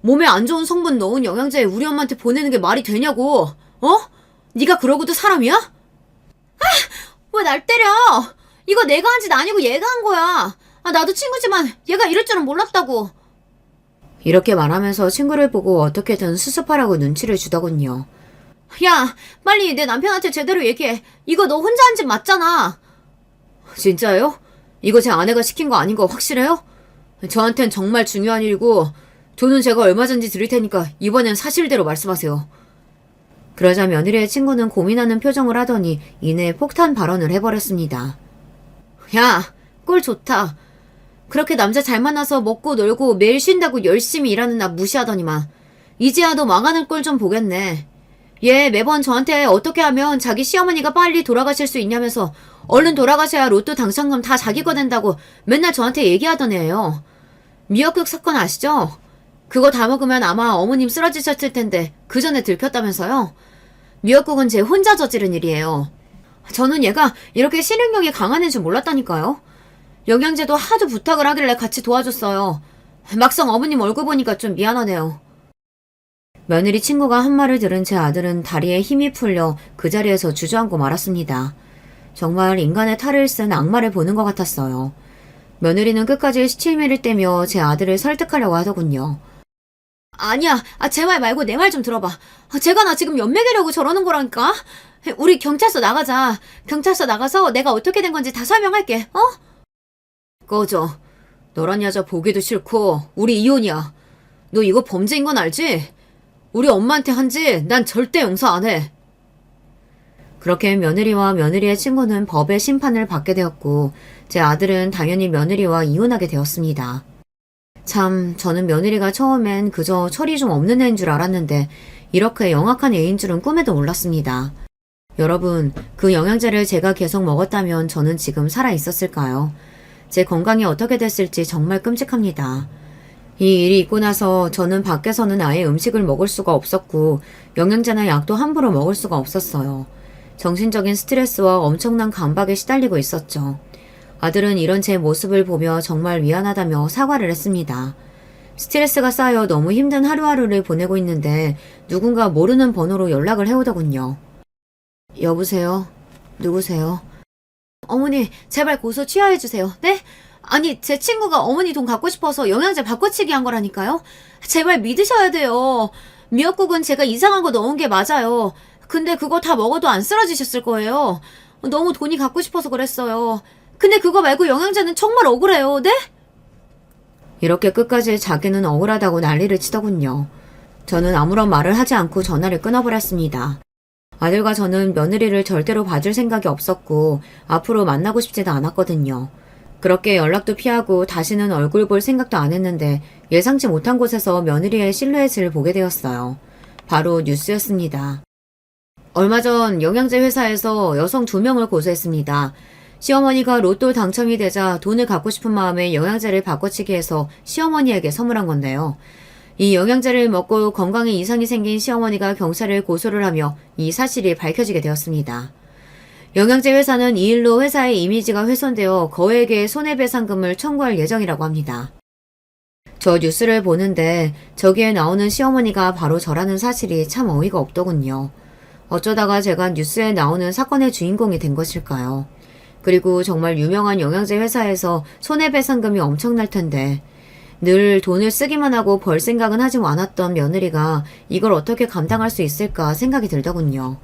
몸에 안 좋은 성분 넣은 영양제 우리 엄마한테 보내는 게 말이 되냐고. 어? 네가 그러고도 사람이야? 왜 날 때려? 이거 내가 한 짓 아니고 얘가 한 거야. 나도 친구지만 얘가 이럴 줄은 몰랐다고. 이렇게 말하면서 친구를 보고 어떻게든 수습하라고 눈치를 주더군요. 야, 빨리 내 남편한테 제대로 얘기해. 이거 너 혼자 한 짓 맞잖아. 진짜요? 이거 제 아내가 시킨 거 아닌 거 확실해요? 저한텐 정말 중요한 일이고 돈은 제가 얼마든지 드릴 테니까 이번엔 사실대로 말씀하세요. 그러자 며느리의 친구는 고민하는 표정을 하더니 이내 폭탄 발언을 해버렸습니다. 야, 꼴 좋다. 그렇게 남자 잘 만나서 먹고 놀고 매일 쉰다고 열심히 일하는 나 무시하더니만 이제야 너 망하는 꼴 좀 보겠네. 얘 매번 저한테 어떻게 하면 자기 시어머니가 빨리 돌아가실 수 있냐면서 얼른 돌아가셔야 로또 당첨금 다 자기 거 된다고 맨날 저한테 얘기하던 애예요. 미역국 사건 아시죠? 그거 다 먹으면 아마 어머님 쓰러지셨을 텐데 그 전에 들켰다면서요? 미역국은 제 혼자 저지른 일이에요. 저는 얘가 이렇게 실행력이 강한 애인 줄 몰랐다니까요. 영양제도 하도 부탁을 하길래 같이 도와줬어요. 막상 어머님 얼굴 보니까 좀 미안하네요. 며느리 친구가 한 말을 들은 제 아들은 다리에 힘이 풀려 그 자리에서 주저앉고 말았습니다. 정말 인간의 탈을 쓴 악마를 보는 것 같았어요. 며느리는 끝까지 시치미를 떼며 제 아들을 설득하려고 하더군요. 아니야, 제 말 말고 내 말 좀 들어봐. 제가 나 지금 연맥이려고 저러는 거라니까. 우리 경찰서 나가자. 경찰서 나가서 내가 어떻게 된 건지 다 설명할게. 어? 꺼져. 너란 여자 보기도 싫고 우리 이혼이야. 너 이거 범죄인 건 알지? 우리 엄마한테 한지 난 절대 용서 안 해. 그렇게 며느리와 며느리의 친구는 법의 심판을 받게 되었고 제 아들은 당연히 며느리와 이혼하게 되었습니다. 참, 저는 며느리가 처음엔 그저 철이 좀 없는 애인 줄 알았는데 이렇게 영악한 애인 줄은 꿈에도 몰랐습니다. 여러분, 그 영양제를 제가 계속 먹었다면 저는 지금 살아 있었을까요? 제 건강이 어떻게 됐을지 정말 끔찍합니다. 이 일이 있고 나서 저는 밖에서는 아예 음식을 먹을 수가 없었고 영양제나 약도 함부로 먹을 수가 없었어요. 정신적인 스트레스와 엄청난 강박에 시달리고 있었죠. 아들은 이런 제 모습을 보며 정말 미안하다며 사과를 했습니다. 스트레스가 쌓여 너무 힘든 하루하루를 보내고 있는데 누군가 모르는 번호로 연락을 해오더군요. 여보세요? 누구세요? 어머니, 제발 고소 취하해주세요. 네? 아니, 제 친구가 어머니 돈 갖고 싶어서 영양제 바꿔치기 한 거라니까요? 제발 믿으셔야 돼요. 미역국은 제가 이상한 거 넣은 게 맞아요. 근데 그거 다 먹어도 안 쓰러지셨을 거예요. 너무 돈이 갖고 싶어서 그랬어요. 근데 그거 말고 영양제는 정말 억울해요. 네? 이렇게 끝까지 자기는 억울하다고 난리를 치더군요. 저는 아무런 말을 하지 않고 전화를 끊어버렸습니다. 아들과 저는 며느리를 절대로 봐줄 생각이 없었고 앞으로 만나고 싶지도 않았거든요. 그렇게 연락도 피하고 다시는 얼굴 볼 생각도 안 했는데 예상치 못한 곳에서 며느리의 실루엣을 보게 되었어요. 바로 뉴스였습니다. 얼마 전 영양제 회사에서 여성 2명을 고소했습니다. 시어머니가 로또 당첨이 되자 돈을 갖고 싶은 마음에 영양제를 바꿔치기 해서 시어머니에게 선물한 건데요. 이 영양제를 먹고 건강에 이상이 생긴 시어머니가 경찰을 고소를 하며 이 사실이 밝혀지게 되었습니다. 영양제 회사는 이 일로 회사의 이미지가 훼손되어 거액의 손해배상금을 청구할 예정이라고 합니다. 저 뉴스를 보는데 저기에 나오는 시어머니가 바로 저라는 사실이 참 어이가 없더군요. 어쩌다가 제가 뉴스에 나오는 사건의 주인공이 된 것일까요? 그리고 정말 유명한 영양제 회사에서 손해배상금이 엄청날 텐데 늘 돈을 쓰기만 하고 벌 생각은 하지 않았던 며느리가 이걸 어떻게 감당할 수 있을까 생각이 들더군요.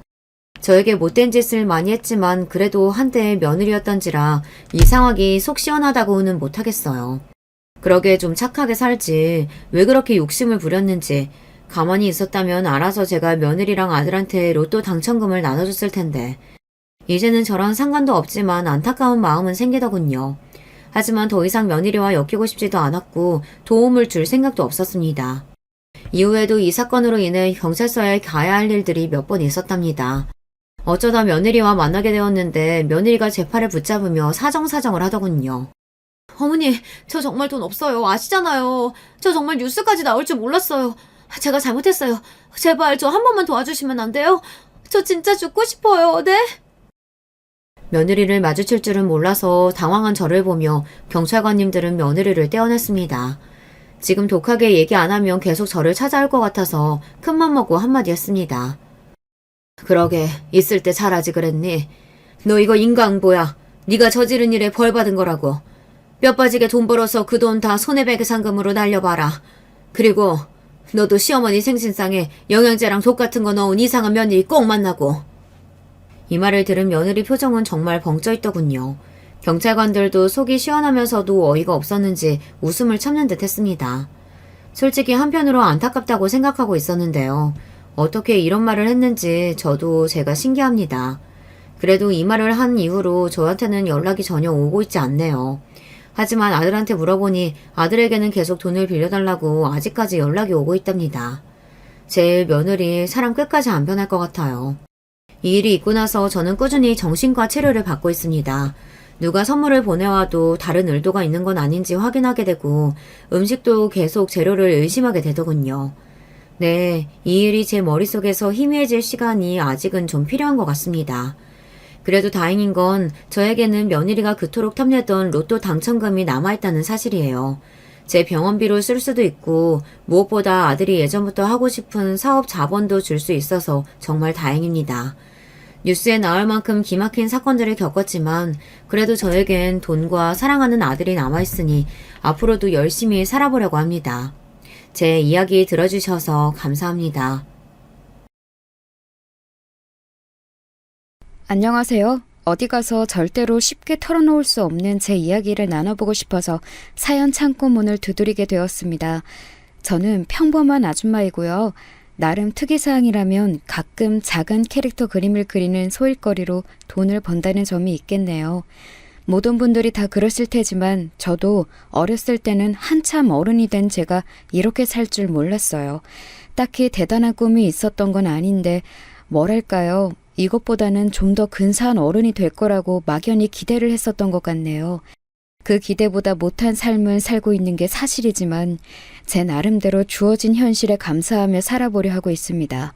저에게 못된 짓을 많이 했지만 그래도 한때의 며느리였던지라 이 상황이 속 시원하다고는 못하겠어요. 그러게 좀 착하게 살지 왜 그렇게 욕심을 부렸는지 가만히 있었다면 알아서 제가 며느리랑 아들한테 로또 당첨금을 나눠줬을 텐데 이제는 저랑 상관도 없지만 안타까운 마음은 생기더군요. 하지만 더 이상 며느리와 엮이고 싶지도 않았고 도움을 줄 생각도 없었습니다. 이후에도 이 사건으로 인해 경찰서에 가야 할 일들이 몇 번 있었답니다. 어쩌다 며느리와 만나게 되었는데 며느리가 제 팔을 붙잡으며 사정사정을 하더군요. 어머니, 저 정말 돈 없어요. 아시잖아요. 저 정말 뉴스까지 나올 줄 몰랐어요. 제가 잘못했어요. 제발 저 한 번만 도와주시면 안 돼요? 저 진짜 죽고 싶어요. 네? 며느리를 마주칠 줄은 몰라서 당황한 저를 보며 경찰관님들은 며느리를 떼어냈습니다. 지금 독하게 얘기 안 하면 계속 저를 찾아올 것 같아서 큰맘 먹고 한마디 했습니다. 그러게 있을 때 잘하지 그랬니? 너 이거 인과응보야. 네가 저지른 일에 벌 받은 거라고. 뼈 빠지게 돈 벌어서 그 돈 다 손해배기 상금으로 날려봐라. 그리고 너도 시어머니 생신상에 영양제랑 독 같은 거 넣은 이상한 며느리 꼭 만나고. 이 말을 들은 며느리 표정은 정말 벙쪄 있더군요. 경찰관들도 속이 시원하면서도 어이가 없었는지 웃음을 참는 듯 했습니다. 솔직히 한편으로 안타깝다고 생각하고 있었는데요. 어떻게 이런 말을 했는지 저도 제가 신기합니다. 그래도 이 말을 한 이후로 저한테는 연락이 전혀 오고 있지 않네요. 하지만 아들한테 물어보니 아들에게는 계속 돈을 빌려달라고 아직까지 연락이 오고 있답니다. 제 며느리 사람 끝까지 안 변할 것 같아요. 이 일이 있고 나서 저는 꾸준히 정신과 치료를 받고 있습니다. 누가 선물을 보내와도 다른 의도가 있는 건 아닌지 확인하게 되고 음식도 계속 재료를 의심하게 되더군요. 네, 이 일이 제 머릿속에서 희미해질 시간이 아직은 좀 필요한 것 같습니다. 그래도 다행인 건 저에게는 며느리가 그토록 탐내던 로또 당첨금이 남아있다는 사실이에요. 제 병원비로 쓸 수도 있고 무엇보다 아들이 예전부터 하고 싶은 사업 자본도 줄 수 있어서 정말 다행입니다. 뉴스에 나올 만큼 기막힌 사건들을 겪었지만 그래도 저에겐 돈과 사랑하는 아들이 남아있으니 앞으로도 열심히 살아보려고 합니다. 제 이야기 들어주셔서 감사합니다. 안녕하세요. 어디 가서 절대로 쉽게 털어놓을 수 없는 제 이야기를 나눠보고 싶어서 사연 창고문을 두드리게 되었습니다. 저는 평범한 아줌마이고요. 나름 특이사항이라면 가끔 작은 캐릭터 그림을 그리는 소일거리로 돈을 번다는 점이 있겠네요. 모든 분들이 다 그랬을 테지만 저도 어렸을 때는 한참 어른이 된 제가 이렇게 살 줄 몰랐어요. 딱히 대단한 꿈이 있었던 건 아닌데 뭐랄까요. 이것보다는 좀 더 근사한 어른이 될 거라고 막연히 기대를 했었던 것 같네요. 그 기대보다 못한 삶을 살고 있는 게 사실이지만 제 나름대로 주어진 현실에 감사하며 살아보려 하고 있습니다.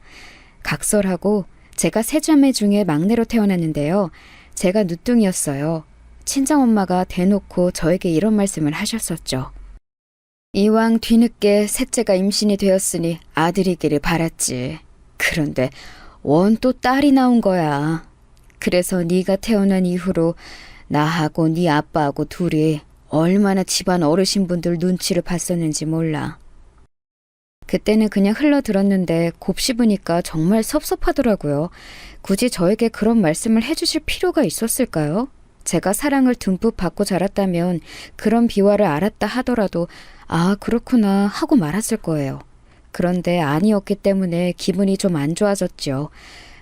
각설하고 제가 세 자매 중에 막내로 태어났는데요. 제가 누뚱이었어요. 친정엄마가 대놓고 저에게 이런 말씀을 하셨었죠. 이왕 뒤늦게 셋째가 임신이 되었으니 아들이기를 바랐지. 그런데 원 또 딸이 나온 거야. 그래서 네가 태어난 이후로 나하고 네 아빠하고 둘이 얼마나 집안 어르신분들 눈치를 봤었는지 몰라. 그때는 그냥 흘러들었는데 곱씹으니까 정말 섭섭하더라고요. 굳이 저에게 그런 말씀을 해주실 필요가 있었을까요? 제가 사랑을 듬뿍 받고 자랐다면 그런 비화를 알았다 하더라도 아 그렇구나 하고 말았을 거예요. 그런데 아니었기 때문에 기분이 좀 안 좋아졌죠.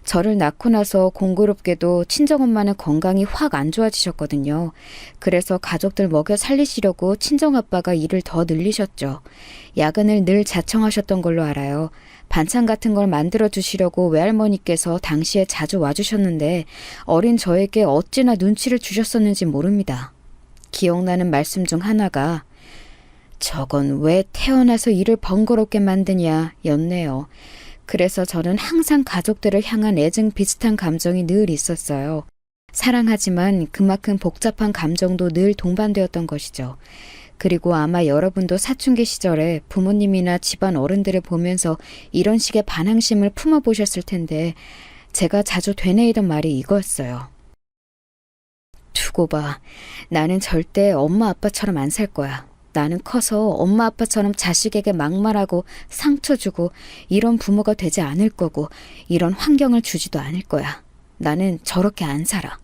저를 낳고 나서 공교롭게도 친정엄마는 건강이 확 안 좋아지셨거든요. 그래서 가족들 먹여 살리시려고 친정아빠가 일을 더 늘리셨죠. 야근을 늘 자청하셨던 걸로 알아요. 반찬 같은 걸 만들어 주시려고 외할머니께서 당시에 자주 와주셨는데 어린 저에게 어찌나 눈치를 주셨었는지 모릅니다. 기억나는 말씀 중 하나가 저건 왜 태어나서 일을 번거롭게 만드냐 였네요. 그래서 저는 항상 가족들을 향한 애증 비슷한 감정이 늘 있었어요. 사랑하지만 그만큼 복잡한 감정도 늘 동반되었던 것이죠. 그리고 아마 여러분도 사춘기 시절에 부모님이나 집안 어른들을 보면서 이런 식의 반항심을 품어보셨을 텐데 제가 자주 되뇌이던 말이 이거였어요. 두고 봐. 나는 절대 엄마 아빠처럼 안 살 거야. 나는 커서 엄마 아빠처럼 자식에게 막말하고 상처 주고 이런 부모가 되지 않을 거고 이런 환경을 주지도 않을 거야. 나는 저렇게 안 살아.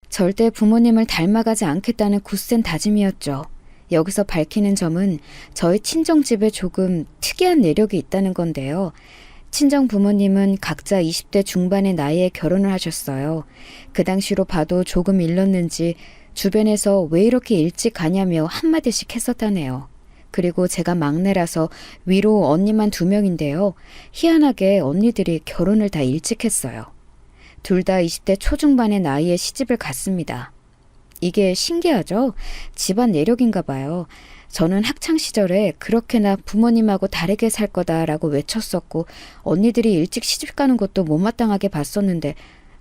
절대 부모님을 닮아가지 않겠다는 굳센 다짐이었죠. 여기서 밝히는 점은 저희 친정집에 조금 특이한 내력이 있다는 건데요. 친정 부모님은 각자 20대 중반의 나이에 결혼을 하셨어요. 그 당시로 봐도 조금 일렀는지 주변에서 왜 이렇게 일찍 가냐며 한마디씩 했었다네요. 그리고 제가 막내라서 위로 언니만 2명인데요. 희한하게 언니들이 결혼을 다 일찍 했어요. 둘 다 20대 초중반의 나이에 시집을 갔습니다. 이게 신기하죠? 집안 내력인가 봐요. 저는 학창시절에 그렇게나 부모님하고 다르게 살 거다라고 외쳤었고 언니들이 일찍 시집 가는 것도 못마땅하게 봤었는데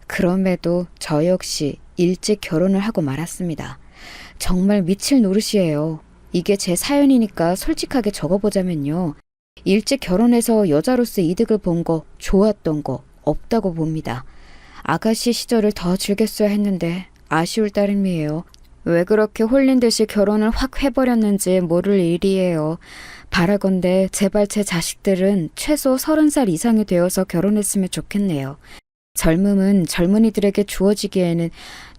그럼에도 저 역시 일찍 결혼을 하고 말았습니다. 정말 미칠 노릇이에요. 이게 제 사연이니까 솔직하게 적어보자면요. 일찍 결혼해서 여자로서 이득을 본 거, 좋았던 거 없다고 봅니다. 아가씨 시절을 더 즐겼어야 했는데 아쉬울 따름이에요. 왜 그렇게 홀린 듯이 결혼을 확 해버렸는지 모를 일이에요. 바라건대 제발 제 자식들은 최소 30살 이상이 되어서 결혼했으면 좋겠네요. 젊음은 젊은이들에게 주어지기에는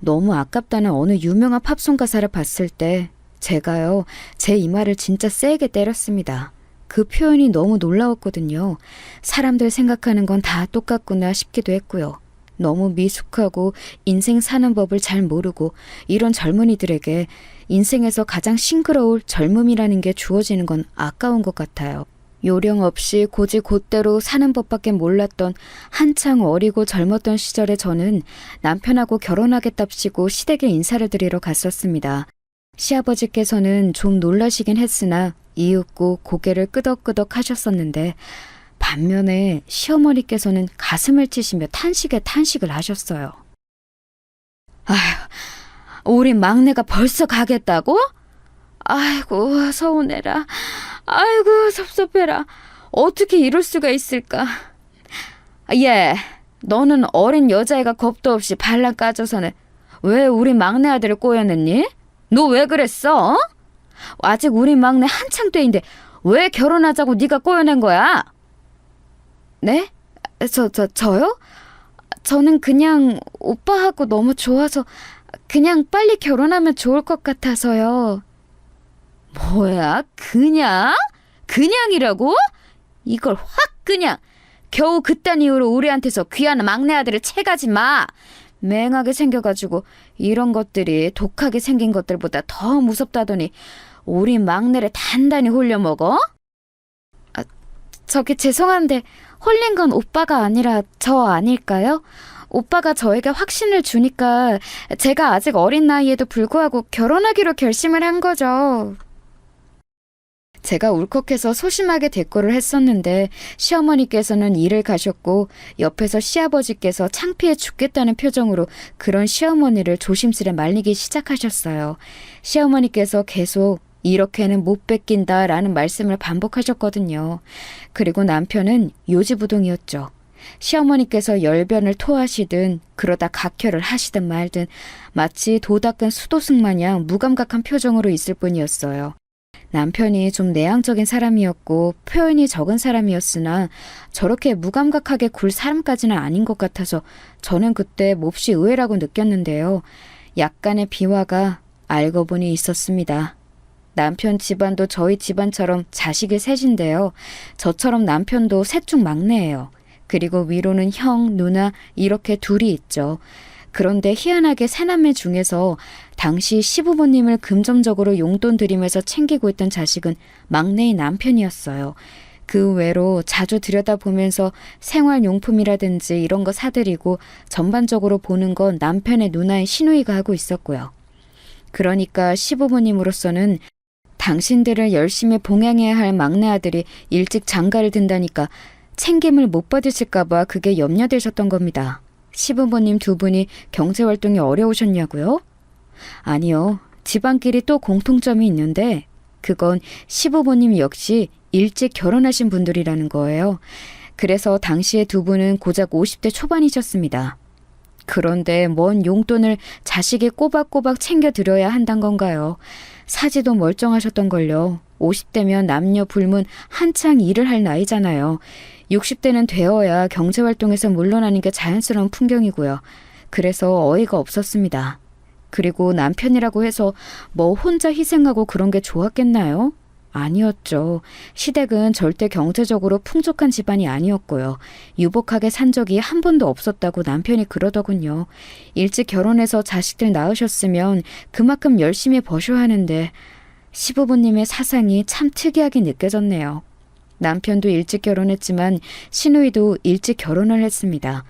너무 아깝다는 어느 유명한 팝송 가사를 봤을 때 제가요, 제 이마를 진짜 세게 때렸습니다. 그 표현이 너무 놀라웠거든요. 사람들 생각하는 건 다 똑같구나 싶기도 했고요. 너무 미숙하고 인생 사는 법을 잘 모르고 이런 젊은이들에게 인생에서 가장 싱그러울 젊음이라는 게 주어지는 건 아까운 것 같아요. 요령 없이 고지 곧대로 사는 법밖에 몰랐던 한창 어리고 젊었던 시절에 저는 남편하고 결혼하겠답시고 시댁에 인사를 드리러 갔었습니다. 시아버지께서는 좀 놀라시긴 했으나 이윽고 고개를 끄덕끄덕 하셨었는데 반면에 시어머니께서는 가슴을 치시며 탄식을 하셨어요. 아휴, 우리 막내가 벌써 가겠다고? 아이고, 서운해라. 아이고, 섭섭해라. 어떻게 이럴 수가 있을까? 얘, 너는 어린 여자애가 겁도 없이 발랑 까져서는 왜 우리 막내 아들을 꼬여냈니? 너 왜 그랬어? 어? 아직 우리 막내 한창 때인데 왜 결혼하자고 네가 꼬여낸 거야? 네? 저요? 저는 그냥 오빠하고 너무 좋아서 그냥 빨리 결혼하면 좋을 것 같아서요. 뭐야? 그냥? 그냥이라고? 이걸 확 그냥 겨우 그딴 이유로 우리한테서 귀한 막내 아들을 채가지 마. 맹하게 생겨가지고 이런 것들이 독하게 생긴 것들보다 더 무섭다더니 우리 막내를 단단히 홀려먹어? 저기 죄송한데 홀린 건 오빠가 아니라 저 아닐까요? 오빠가 저에게 확신을 주니까 제가 아직 어린 나이에도 불구하고 결혼하기로 결심을 한 거죠. 제가 울컥해서 소심하게 대꾸를 했었는데 시어머니께서는 일을 가셨고 옆에서 시아버지께서 창피해 죽겠다는 표정으로 그런 시어머니를 조심스레 말리기 시작하셨어요. 시어머니께서 계속 이렇게는 못 뺏긴다라는 말씀을 반복하셨거든요. 그리고 남편은 요지부동이었죠. 시어머니께서 열변을 토하시든 그러다 각혈을 하시든 말든 마치 도 닦은 수도승 마냥 무감각한 표정으로 있을 뿐이었어요. 남편이 좀 내향적인 사람이었고 표현이 적은 사람이었으나 저렇게 무감각하게 굴 사람까지는 아닌 것 같아서 저는 그때 몹시 의외라고 느꼈는데요. 약간의 비화가 알고 보니 있었습니다. 남편 집안도 저희 집안처럼 자식이 셋인데요. 저처럼 남편도 셋 중 막내예요. 그리고 위로는 형, 누나 이렇게 둘이 있죠. 그런데 희한하게 새남매 중에서 당시 시부모님을 금전적으로 용돈 드리면서 챙기고 있던 자식은 막내인 남편이었어요. 그 외로 자주 들여다보면서 생활용품이라든지 이런 거 사드리고 전반적으로 보는 건 남편의 누나인 시누이가 하고 있었고요. 그러니까 시부모님으로서는 당신들을 열심히 봉양해야 할 막내 아들이 일찍 장가를 든다니까 챙김을 못 받으실까봐 그게 염려되셨던 겁니다. 시부모님 2분이 경제활동이 어려우셨냐고요? 아니요. 집안끼리 또 공통점이 있는데 그건 시부모님 역시 일찍 결혼하신 분들이라는 거예요. 그래서 당시에 2분은 고작 50대 초반이셨습니다. 그런데 뭔 용돈을 자식이 꼬박꼬박 챙겨드려야 한단 건가요? 사지도 멀쩡하셨던걸요. 50대면 남녀 불문 한창 일을 할 나이잖아요. 60대는 되어야 경제활동에서 물러나는 게 자연스러운 풍경이고요. 그래서 어이가 없었습니다. 그리고 남편이라고 해서 뭐 혼자 희생하고 그런 게 좋았겠나요? 아니었죠. 시댁은 절대 경제적으로 풍족한 집안이 아니었고요. 유복하게 산 적이 한 번도 없었다고 남편이 그러더군요. 일찍 결혼해서 자식들 낳으셨으면 그만큼 열심히 버셔야 하는데 시부모님의 사상이 참 특이하게 느껴졌네요. 남편도 일찍 결혼했지만 시누이도 일찍 결혼을 했습니다.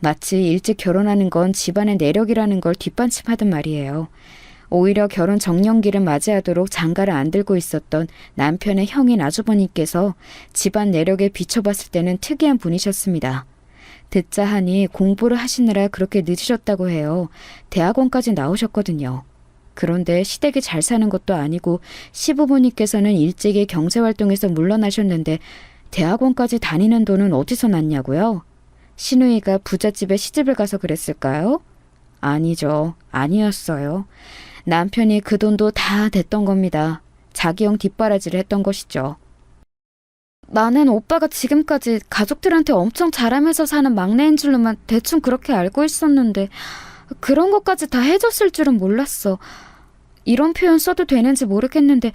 마치 일찍 결혼하는 건 집안의 내력이라는 걸 뒷받침하던 말이에요. 오히려 결혼 정년기를 맞이하도록 장가를 안 들고 있었던 남편의 형인 아주버님께서 집안 내력에 비춰봤을 때는 특이한 분이셨습니다. 듣자 하니 공부를 하시느라 그렇게 늦으셨다고 해요. 대학원까지 나오셨거든요. 그런데 시댁이 잘 사는 것도 아니고 시부모님께서는 일찍이 경제활동에서 물러나셨는데 대학원까지 다니는 돈은 어디서 났냐고요? 시누이가 부잣집에 시집을 가서 그랬을까요? 아니죠. 아니었어요. 남편이 그 돈도 다 댔던 겁니다. 자기형 뒷바라지를 했던 것이죠. 나는 오빠가 지금까지 가족들한테 엄청 잘하면서 사는 막내인 줄로만 대충 그렇게 알고 있었는데 그런 것까지 다 해줬을 줄은 몰랐어. 이런 표현 써도 되는지 모르겠는데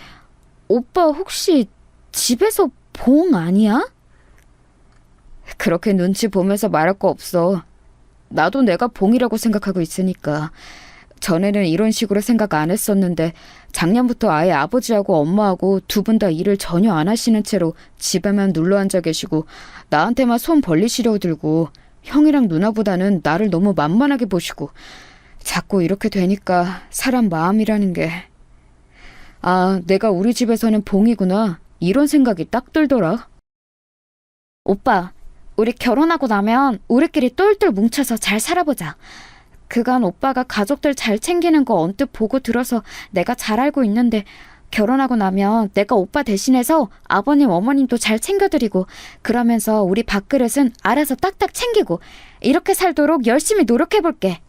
오빠 혹시 집에서 봉 아니야? 그렇게 눈치 보면서 말할 거 없어. 나도 내가 봉이라고 생각하고 있으니까. 전에는 이런 식으로 생각 안 했었는데 작년부터 아예 아버지하고 엄마하고 두 분 다 일을 전혀 안 하시는 채로 집에만 눌러 앉아 계시고 나한테만 손 벌리시려고 들고 형이랑 누나보다는 나를 너무 만만하게 보시고 자꾸 이렇게 되니까 사람 마음이라는 게 내가 우리 집에서는 봉이구나 이런 생각이 딱 들더라. 오빠, 우리 결혼하고 나면 우리끼리 똘똘 뭉쳐서 잘 살아보자. 그간 오빠가 가족들 잘 챙기는 거 언뜻 보고 들어서 내가 잘 알고 있는데 결혼하고 나면 내가 오빠 대신해서 아버님 어머님도 잘 챙겨드리고 그러면서 우리 밥그릇은 알아서 딱딱 챙기고 이렇게 살도록 열심히 노력해볼게.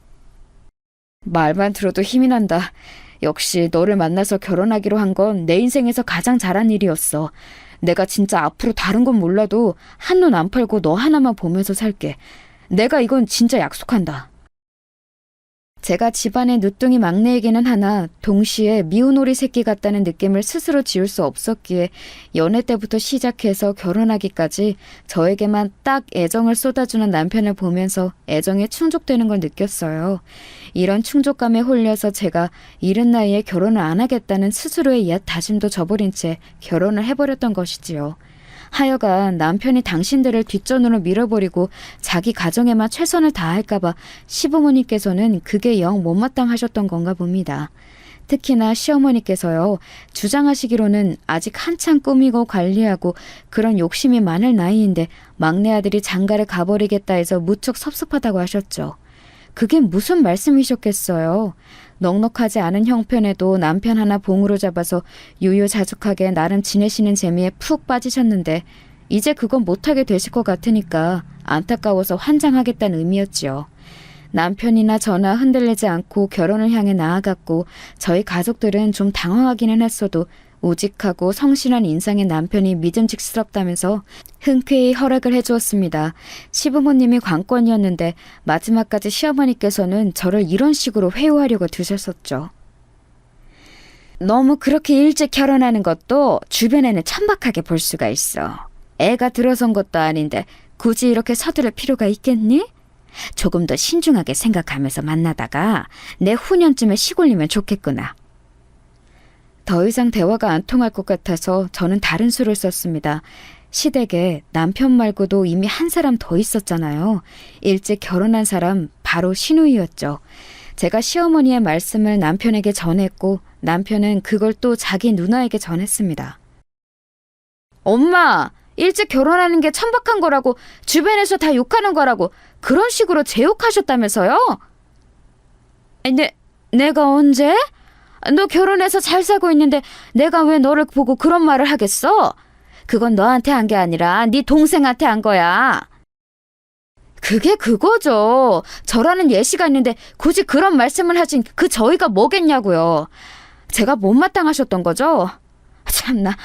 말만 들어도 힘이 난다. 역시 너를 만나서 결혼하기로 한 건 내 인생에서 가장 잘한 일이었어. 내가 진짜 앞으로 다른 건 몰라도 한눈 안 팔고 너 하나만 보면서 살게. 내가 이건 진짜 약속한다. 제가 집안의 늦둥이 막내이기는 하나 동시에 미운 오리 새끼 같다는 느낌을 스스로 지울 수 없었기에 연애 때부터 시작해서 결혼하기까지 저에게만 딱 애정을 쏟아주는 남편을 보면서 애정에 충족되는 걸 느꼈어요. 이런 충족감에 홀려서 제가 이른 나이에 결혼을 안 하겠다는 스스로의 옛 다짐도 저버린 채 결혼을 해버렸던 것이지요. 하여간 남편이 당신들을 뒷전으로 밀어버리고 자기 가정에만 최선을 다할까봐 시부모님께서는 그게 영 못마땅하셨던 건가 봅니다. 특히나 시어머니께서요. 주장하시기로는 아직 한참 꾸미고 관리하고 그런 욕심이 많을 나이인데 막내 아들이 장가를 가버리겠다 해서 무척 섭섭하다고 하셨죠. 그게 무슨 말씀이셨겠어요. 넉넉하지 않은 형편에도 남편 하나 봉으로 잡아서 유유자적하게 나름 지내시는 재미에 푹 빠지셨는데 이제 그건 못하게 되실 것 같으니까 안타까워서 환장하겠다는 의미였지요. 남편이나 저나 흔들리지 않고 결혼을 향해 나아갔고 저희 가족들은 좀 당황하기는 했어도 우직하고 성실한 인상의 남편이 믿음직스럽다면서 흔쾌히 허락을 해주었습니다. 시부모님이 관건이었는데 마지막까지 시어머니께서는 저를 이런 식으로 회유하려고 드셨었죠. 너무 그렇게 일찍 결혼하는 것도 주변에는 천박하게 볼 수가 있어. 애가 들어선 것도 아닌데 굳이 이렇게 서두를 필요가 있겠니? 조금 더 신중하게 생각하면서 만나다가 내 후년쯤에 시골리면 좋겠구나. 더 이상 대화가 안 통할 것 같아서 저는 다른 수를 썼습니다. 시댁에 남편 말고도 이미 한 사람 더 있었잖아요. 일찍 결혼한 사람 바로 시누이였죠. 제가 시어머니의 말씀을 남편에게 전했고 남편은 그걸 또 자기 누나에게 전했습니다. 엄마! 일찍 결혼하는 게 천박한 거라고 주변에서 다 욕하는 거라고 그런 식으로 제욕하셨다면서요? 내가 언제? 너 결혼해서 잘 살고 있는데 내가 왜 너를 보고 그런 말을 하겠어? 그건 너한테 한 게 아니라 네 동생한테 한 거야. 그게 그거죠. 저라는 예시가 있는데 굳이 그런 말씀을 하신 그 저희가 뭐겠냐고요. 제가 못마땅하셨던 거죠? 참나.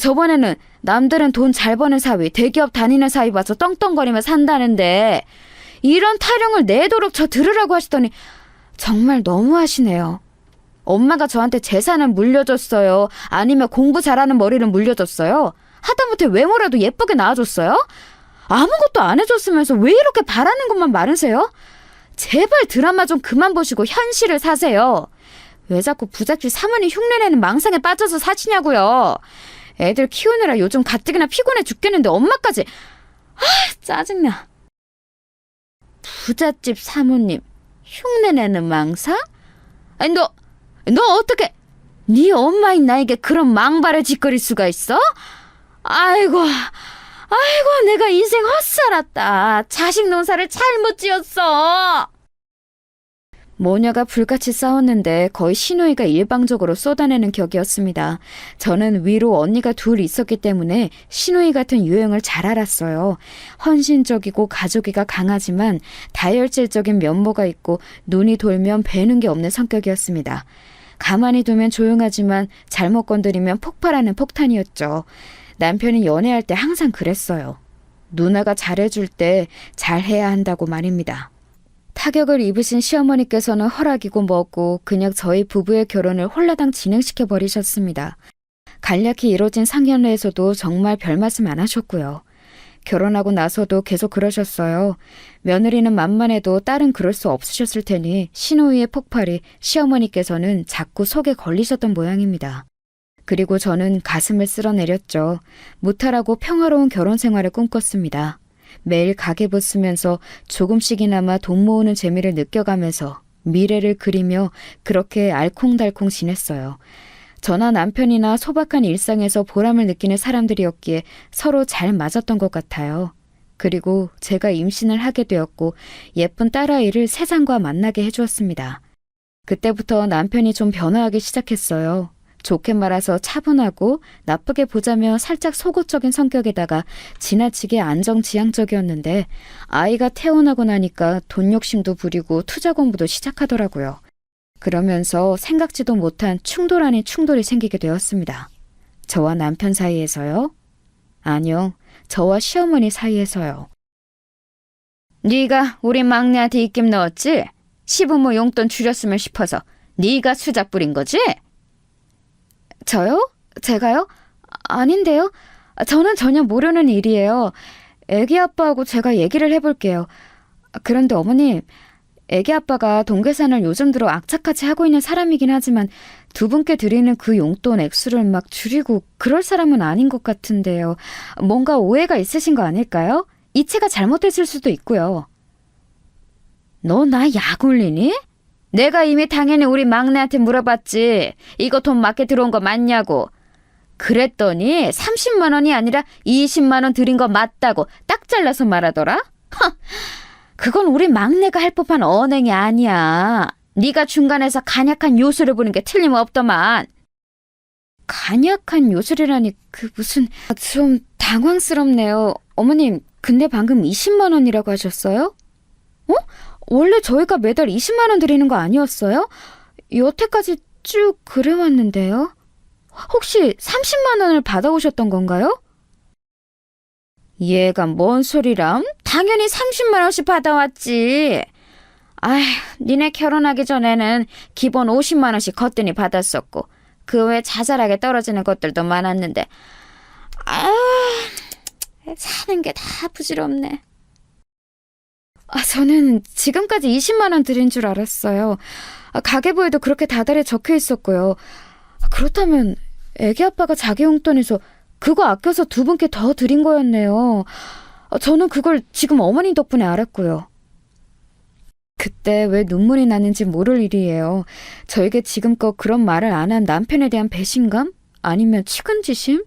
저번에는 남들은 돈 잘 버는 사위, 대기업 다니는 사위 봐서 떵떵거리며 산다는데 이런 타령을 내도록 저 들으라고 하시더니 정말 너무하시네요. 엄마가 저한테 재산을 물려줬어요? 아니면 공부 잘하는 머리를 물려줬어요? 하다못해 외모라도 예쁘게 낳아줬어요? 아무것도 안 해줬으면서 왜 이렇게 바라는 것만 많으세요? 제발 드라마 좀 그만 보시고 현실을 사세요. 왜 자꾸 부잣집 사모님 흉내내는 망상에 빠져서 사시냐고요. 애들 키우느라 요즘 가뜩이나 피곤해 죽겠는데 엄마까지. 짜증나. 부잣집 사모님 흉내내는 망상? 아니 너 어떻게 네 엄마인 나에게 그런 망발을 짓거릴 수가 있어? 아이고 내가 인생 헛살았다. 자식 농사를 잘못 지었어. 모녀가 불같이 싸웠는데 거의 시누이가 일방적으로 쏟아내는 격이었습니다. 저는 위로 언니가 둘 있었기 때문에 시누이 같은 유형을 잘 알았어요. 헌신적이고 가족이가 강하지만 다혈질적인 면모가 있고 눈이 돌면 배는 게 없는 성격이었습니다. 가만히 두면 조용하지만 잘못 건드리면 폭발하는 폭탄이었죠. 남편이 연애할 때 항상 그랬어요. 누나가 잘해줄 때 잘해야 한다고 말입니다. 타격을 입으신 시어머니께서는 허락이고 뭐고 그냥 저희 부부의 결혼을 홀라당 진행시켜 버리셨습니다. 간략히 이뤄진 상견례에서도 정말 별 말씀 안 하셨고요. 결혼하고 나서도 계속 그러셨어요. 며느리는 만만해도 딸은 그럴 수 없으셨을 테니 시누이의 폭발이 시어머니께서는 자꾸 속에 걸리셨던 모양입니다. 그리고 저는 가슴을 쓸어내렸죠. 무탈하고 평화로운 결혼 생활을 꿈꿨습니다. 매일 가계부 쓰면서 조금씩이나마 돈 모으는 재미를 느껴가면서 미래를 그리며 그렇게 알콩달콩 지냈어요. 저나 남편이나 소박한 일상에서 보람을 느끼는 사람들이었기에 서로 잘 맞았던 것 같아요. 그리고 제가 임신을 하게 되었고 예쁜 딸아이를 세상과 만나게 해주었습니다. 그때부터 남편이 좀 변화하기 시작했어요. 좋게 말해서 차분하고 나쁘게 보자면 살짝 속옷적인 성격에다가 지나치게 안정지향적이었는데 아이가 태어나고 나니까 돈 욕심도 부리고 투자 공부도 시작하더라고요. 그러면서 생각지도 못한 충돌 아닌 충돌이 생기게 되었습니다. 저와 남편 사이에서요? 아니요, 저와 시어머니 사이에서요. 네가 우리 막내한테 입김 넣었지? 시부모 용돈 줄였으면 싶어서 네가 수작 부린 거지? 저요? 제가요? 아닌데요. 저는 전혀 모르는 일이에요. 애기 아빠하고 제가 얘기를 해볼게요. 그런데 어머님, 애기 아빠가 돈 계산을 요즘 들어 악착같이 하고 있는 사람이긴 하지만 두 분께 드리는 그 용돈 액수를 막 줄이고 그럴 사람은 아닌 것 같은데요. 뭔가 오해가 있으신 거 아닐까요? 이체가 잘못됐을 수도 있고요. 너 나 약 올리니? 내가 이미 당연히 우리 막내한테 물어봤지. 이거 돈 맞게 들어온 거 맞냐고. 그랬더니 30만 원이 아니라 20만 원 드린 거 맞다고 딱 잘라서 말하더라. 그건 우리 막내가 할 법한 언행이 아니야. 네가 중간에서 간약한 요술을 부는 게 틀림없더만. 간약한 요술이라니 그 무슨... 좀 당황스럽네요. 어머님, 근데 방금 20만 원이라고 하셨어요? 어? 원래 저희가 매달 20만 원 드리는 거 아니었어요? 여태까지 쭉 그래왔는데요. 혹시 30만 원을 받아오셨던 건가요? 얘가 뭔 소리람? 당연히 30만 원씩 받아왔지. 아휴, 니네 결혼하기 전에는 기본 50만 원씩 거뜬히 받았었고 그 외 자잘하게 떨어지는 것들도 많았는데 사는 게 다 부질없네. 저는 지금까지 20만 원 드린 줄 알았어요. 가계부에도 그렇게 다달에 적혀 있었고요. 그렇다면 애기 아빠가 자기 용돈에서 그거 아껴서 두 분께 더 드린 거였네요. 저는 그걸 지금 어머니 덕분에 알았고요. 그때 왜 눈물이 나는지 모를 일이에요. 저에게 지금껏 그런 말을 안 한 남편에 대한 배신감? 아니면 측은지심?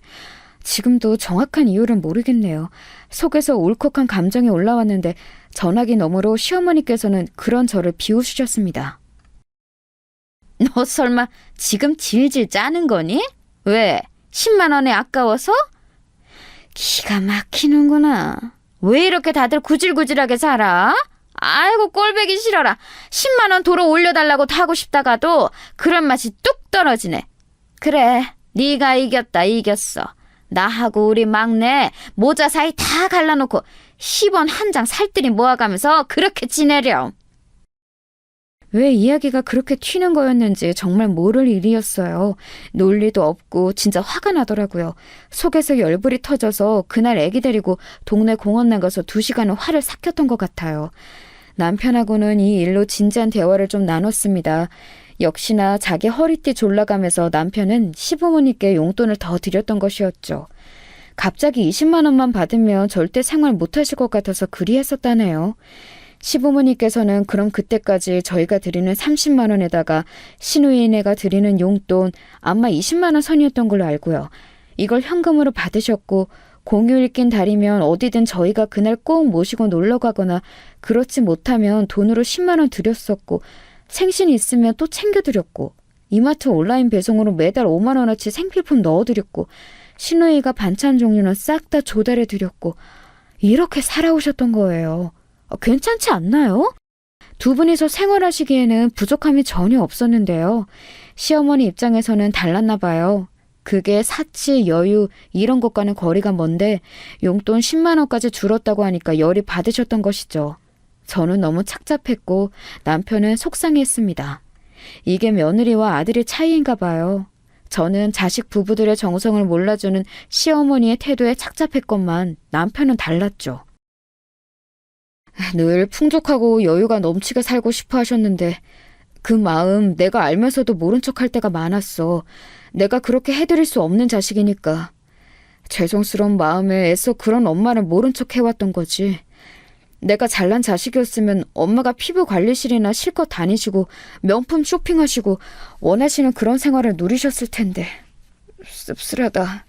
지금도 정확한 이유를 모르겠네요. 속에서 울컥한 감정이 올라왔는데 전화기 너머로 시어머니께서는 그런 저를 비웃으셨습니다. 너 설마 지금 질질 짜는 거니? 왜? 10만 원에 아까워서? 기가 막히는구나. 왜 이렇게 다들 구질구질하게 살아? 아이고 꼴보기 싫어라. 10만 원 도로 올려달라고 하고 싶다가도 그런 맛이 뚝 떨어지네. 그래, 네가 이겼어. 나하고 우리 막내 모자 사이 다 갈라놓고 10원 한 장 살뜰히 모아가면서 그렇게 지내렴. 왜 이야기가 그렇게 튀는 거였는지 정말 모를 일이었어요. 논리도 없고 진짜 화가 나더라고요. 속에서 열불이 터져서 그날 애기 데리고 동네 공원 나가서 2시간은 화를 삭혔던 것 같아요. 남편하고는 이 일로 진지한 대화를 좀 나눴습니다. 역시나 자기 허리띠 졸라가면서 남편은 시부모님께 용돈을 더 드렸던 것이었죠. 갑자기 20만 원만 받으면 절대 생활 못하실 것 같아서 그리했었다네요. 시부모님께서는 그럼 그때까지 저희가 드리는 30만 원에다가 시누이네가 드리는 용돈 아마 20만 원 선이었던 걸로 알고요. 이걸 현금으로 받으셨고 공휴일 낀 달이면 어디든 저희가 그날 꼭 모시고 놀러 가거나 그렇지 못하면 돈으로 10만 원 드렸었고 생신이 있으면 또 챙겨드렸고 이마트 온라인 배송으로 매달 5만 원어치 생필품 넣어드렸고 시누이가 반찬 종류는 싹 다 조달해드렸고 이렇게 살아오셨던 거예요. 괜찮지 않나요? 두 분이서 생활하시기에는 부족함이 전혀 없었는데요. 시어머니 입장에서는 달랐나 봐요. 그게 사치, 여유 이런 것과는 거리가 먼데 용돈 10만 원까지 줄었다고 하니까 열이 받으셨던 것이죠. 저는 너무 착잡했고 남편은 속상했습니다. 이게 며느리와 아들의 차이인가 봐요. 저는 자식 부부들의 정성을 몰라주는 시어머니의 태도에 착잡했건만 남편은 달랐죠. 늘 풍족하고 여유가 넘치게 살고 싶어 하셨는데 그 마음 내가 알면서도 모른 척할 때가 많았어. 내가 그렇게 해드릴 수 없는 자식이니까. 죄송스러운 마음에 애써 그런 엄마를 모른 척 해왔던 거지. 내가 잘난 자식이었으면 엄마가 피부 관리실이나 실컷 다니시고 명품 쇼핑하시고 원하시는 그런 생활을 누리셨을 텐데. 씁쓸하다.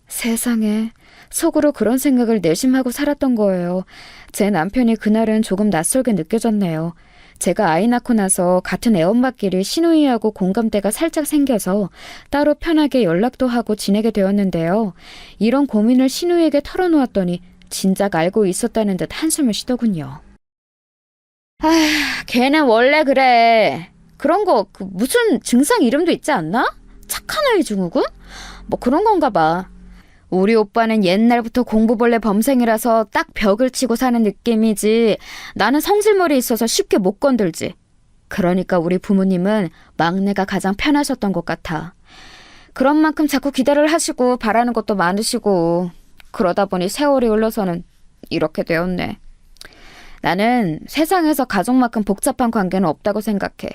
세상에, 속으로 그런 생각을 내심하고 살았던 거예요. 제 남편이 그날은 조금 낯설게 느껴졌네요. 제가 아이 낳고 나서 같은 애엄마끼리 시누이하고 공감대가 살짝 생겨서 따로 편하게 연락도 하고 지내게 되었는데요. 이런 고민을 시누이에게 털어놓았더니 진작 알고 있었다는 듯 한숨을 쉬더군요. 걔는 원래 그래. 그런 거 무슨 증상 이름도 있지 않나? 착한 아이 증후군? 뭐 그런 건가 봐. 우리 오빠는 옛날부터 공부벌레 범생이라서 딱 벽을 치고 사는 느낌이지 나는 성질머리 있어서 쉽게 못 건들지. 그러니까 우리 부모님은 막내가 가장 편하셨던 것 같아. 그런 만큼 자꾸 기대를 하시고 바라는 것도 많으시고 그러다 보니 세월이 흘러서는 이렇게 되었네. 나는 세상에서 가족만큼 복잡한 관계는 없다고 생각해.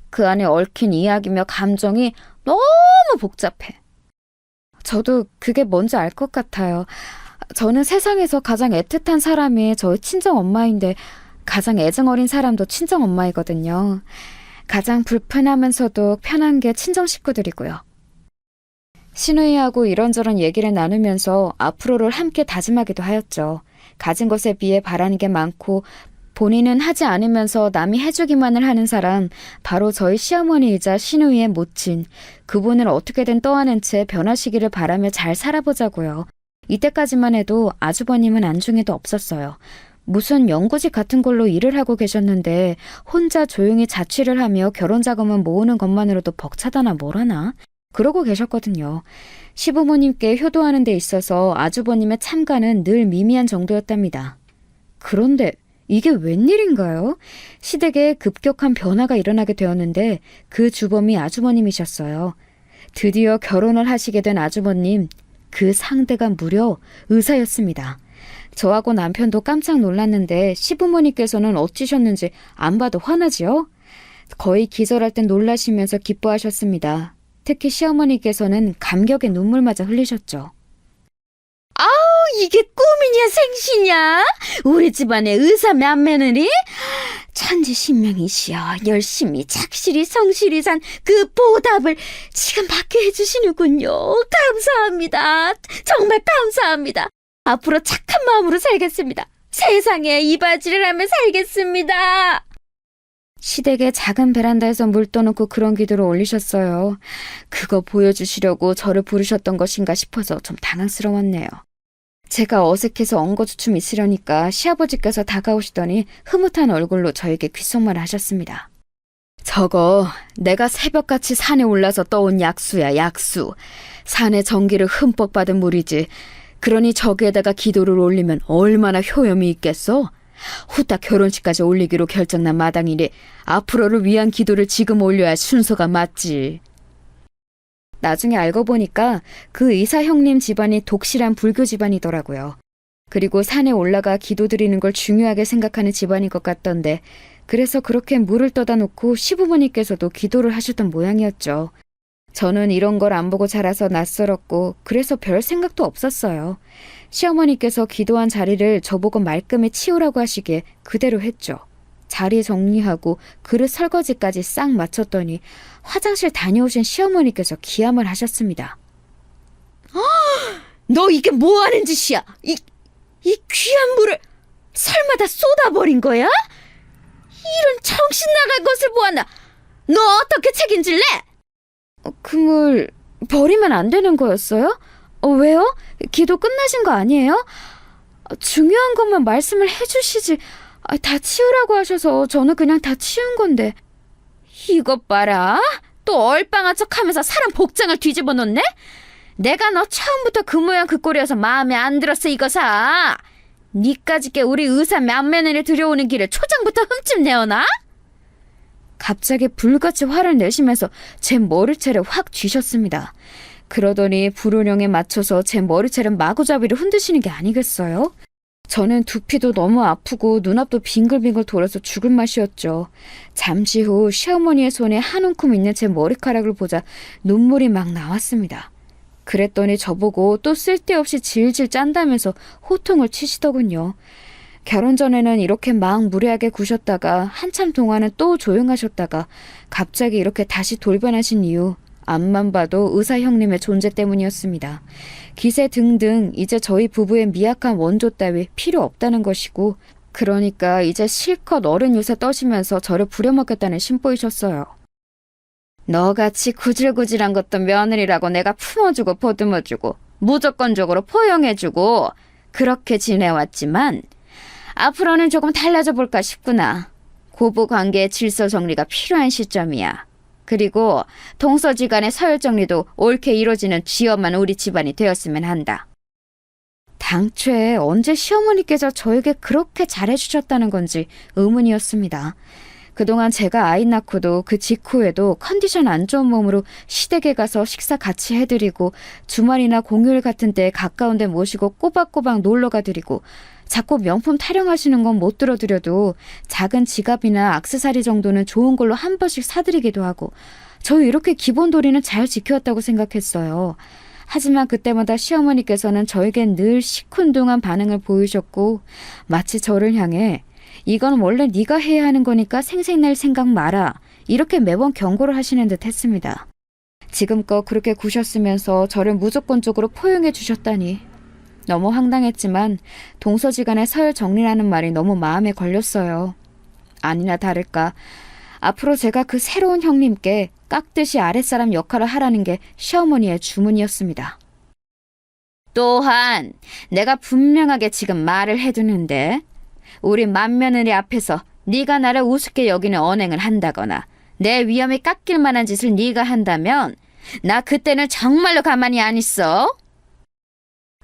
그 안에 얽힌 이야기며 감정이 너무 복잡해. 저도 그게 뭔지 알 것 같아요. 저는 세상에서 가장 애틋한 사람이 저희 친정엄마인데 가장 애정어린 사람도 친정엄마이거든요. 가장 불편하면서도 편한 게 친정 식구들이고요. 시누이하고 이런저런 얘기를 나누면서 앞으로를 함께 다짐하기도 하였죠. 가진 것에 비해 바라는 게 많고 본인은 하지 않으면서 남이 해주기만을 하는 사람, 바로 저희 시어머니이자 시누이의 모친, 그분을 어떻게든 떠안은 채 변하시기를 바라며 잘 살아보자고요. 이때까지만 해도 아주버님은 안중에도 없었어요. 무슨 연구직 같은 걸로 일을 하고 계셨는데 혼자 조용히 자취를 하며 결혼 자금을 모으는 것만으로도 벅차다나 뭐라나? 그러고 계셨거든요. 시부모님께 효도하는 데 있어서 아주버님의 참가는 늘 미미한 정도였답니다. 그런데 이게 웬일인가요? 시댁에 급격한 변화가 일어나게 되었는데 그 주범이 아주버님이셨어요. 드디어 결혼을 하시게 된 아주버님, 그 상대가 무려 의사였습니다. 저하고 남편도 깜짝 놀랐는데 시부모님께서는 어찌셨는지 안 봐도 화나지요? 거의 기절할 땐 놀라시면서 기뻐하셨습니다. 특히 시어머니께서는 감격에 눈물마저 흘리셨죠. 이게 꿈이냐 생시냐? 우리 집안의 의사 맏며느리? 천지신명이시여 열심히 착실히 성실히 산 그 보답을 지금 받게 해주시는군요. 감사합니다. 정말 감사합니다. 앞으로 착한 마음으로 살겠습니다. 세상에 이바지를 하며 살겠습니다. 시댁의 작은 베란다에서 물 떠놓고 그런 기도를 올리셨어요. 그거 보여주시려고 저를 부르셨던 것인가 싶어서 좀 당황스러웠네요. 제가 어색해서 엉거주춤 있으려니까 시아버지께서 다가오시더니 흐뭇한 얼굴로 저에게 귓속말을 하셨습니다. 저거 내가 새벽같이 산에 올라서 떠온 약수야, 약수. 산의 전기를 흠뻑 받은 물이지. 그러니 저기에다가 기도를 올리면 얼마나 효염이 있겠어? 후딱 결혼식까지 올리기로 결정난 마당이니 앞으로를 위한 기도를 지금 올려야 순서가 맞지. 나중에 알고 보니까 그 의사 형님 집안이 독실한 불교 집안이더라고요. 그리고 산에 올라가 기도드리는 걸 중요하게 생각하는 집안인 것 같던데, 그래서 그렇게 물을 떠다 놓고 시부모님께서도 기도를 하셨던 모양이었죠. 저는 이런 걸 안 보고 자라서 낯설었고 그래서 별 생각도 없었어요. 시어머니께서 기도한 자리를 저보고 말끔히 치우라고 하시기에 그대로 했죠. 자리 정리하고 그릇 설거지까지 싹 마쳤더니 화장실 다녀오신 시어머니께서 기함을 하셨습니다. 너 이게 뭐 하는 짓이야? 이 귀한 물을 설마 다 쏟아버린 거야? 이런 정신 나갈 것을 보았나? 너 어떻게 책임질래? 그 물 버리면 안 되는 거였어요? 왜요? 기도 끝나신 거 아니에요? 중요한 것만 말씀을 해주시지. 다 치우라고 하셔서 저는 그냥 다 치운 건데. 이것 봐라. 또 얼빵한 척하면서 사람 복장을 뒤집어 놓네? 내가 너 처음부터 그 모양 그 꼴이어서 마음에 안 들었어 이거사. 니까짓게 우리 의사 맏며느리 들여오는 길에 초장부터 흠집 내어놔? 갑자기 불같이 화를 내시면서 제 머리채를 확 쥐셨습니다. 그러더니 불운령에 맞춰서 제 머리채를 마구잡이로 흔드시는 게 아니겠어요? 저는 두피도 너무 아프고 눈앞도 빙글빙글 돌아서 죽을 맛이었죠. 잠시 후 시어머니의 손에 한 움큼 있는 제 머리카락을 보자 눈물이 막 나왔습니다. 그랬더니 저보고 또 쓸데없이 질질 짠다면서 호통을 치시더군요. 결혼 전에는 이렇게 막 무례하게 구셨다가 한참 동안은 또 조용하셨다가 갑자기 이렇게 다시 돌변하신 이유, 앞만 봐도 의사 형님의 존재 때문이었습니다. 기세 등등 이제 저희 부부의 미약한 원조 따위 필요 없다는 것이고, 그러니까 이제 실컷 어른 유세 떠시면서 저를 부려먹겠다는 심보이셨어요. 너같이 구질구질한 것도 며느리라고 내가 품어주고 보듬어주고 무조건적으로 포용해주고 그렇게 지내왔지만 앞으로는 조금 달라져 볼까 싶구나. 고부관계의 질서 정리가 필요한 시점이야. 그리고 동서지간의 서열 정리도 옳게 이루어지는 쥐엄한 우리 집안이 되었으면 한다. 당초에 언제 시어머니께서 저에게 그렇게 잘해주셨다는 건지 의문이었습니다. 그동안 제가 아이 낳고도 그 직후에도 컨디션 안 좋은 몸으로 시댁에 가서 식사 같이 해드리고 주말이나 공휴일 같은 때 가까운 데 모시고 꼬박꼬박 놀러가 드리고 자꾸 명품 타령하시는 건 못 들어드려도 작은 지갑이나 액세서리 정도는 좋은 걸로 한 번씩 사드리기도 하고 저 이렇게 기본 도리는 잘 지켜왔다고 생각했어요. 하지만 그때마다 시어머니께서는 저에겐 늘 시큰둥한 반응을 보이셨고 마치 저를 향해 이건 원래 네가 해야 하는 거니까 생색낼 생각 마라 이렇게 매번 경고를 하시는 듯 했습니다. 지금껏 그렇게 구셨으면서 저를 무조건적으로 포용해 주셨다니 너무 황당했지만 동서지간의 서열 정리라는 말이 너무 마음에 걸렸어요. 아니나 다를까 앞으로 제가 그 새로운 형님께 깍듯이 아랫사람 역할을 하라는 게 시어머니의 주문이었습니다. 또한 내가 분명하게 지금 말을 해두는데 우리 맏며느리 앞에서 네가 나를 우습게 여기는 언행을 한다거나 내 위험이 깎일 만한 짓을 네가 한다면 나 그때는 정말로 가만히 안 있어.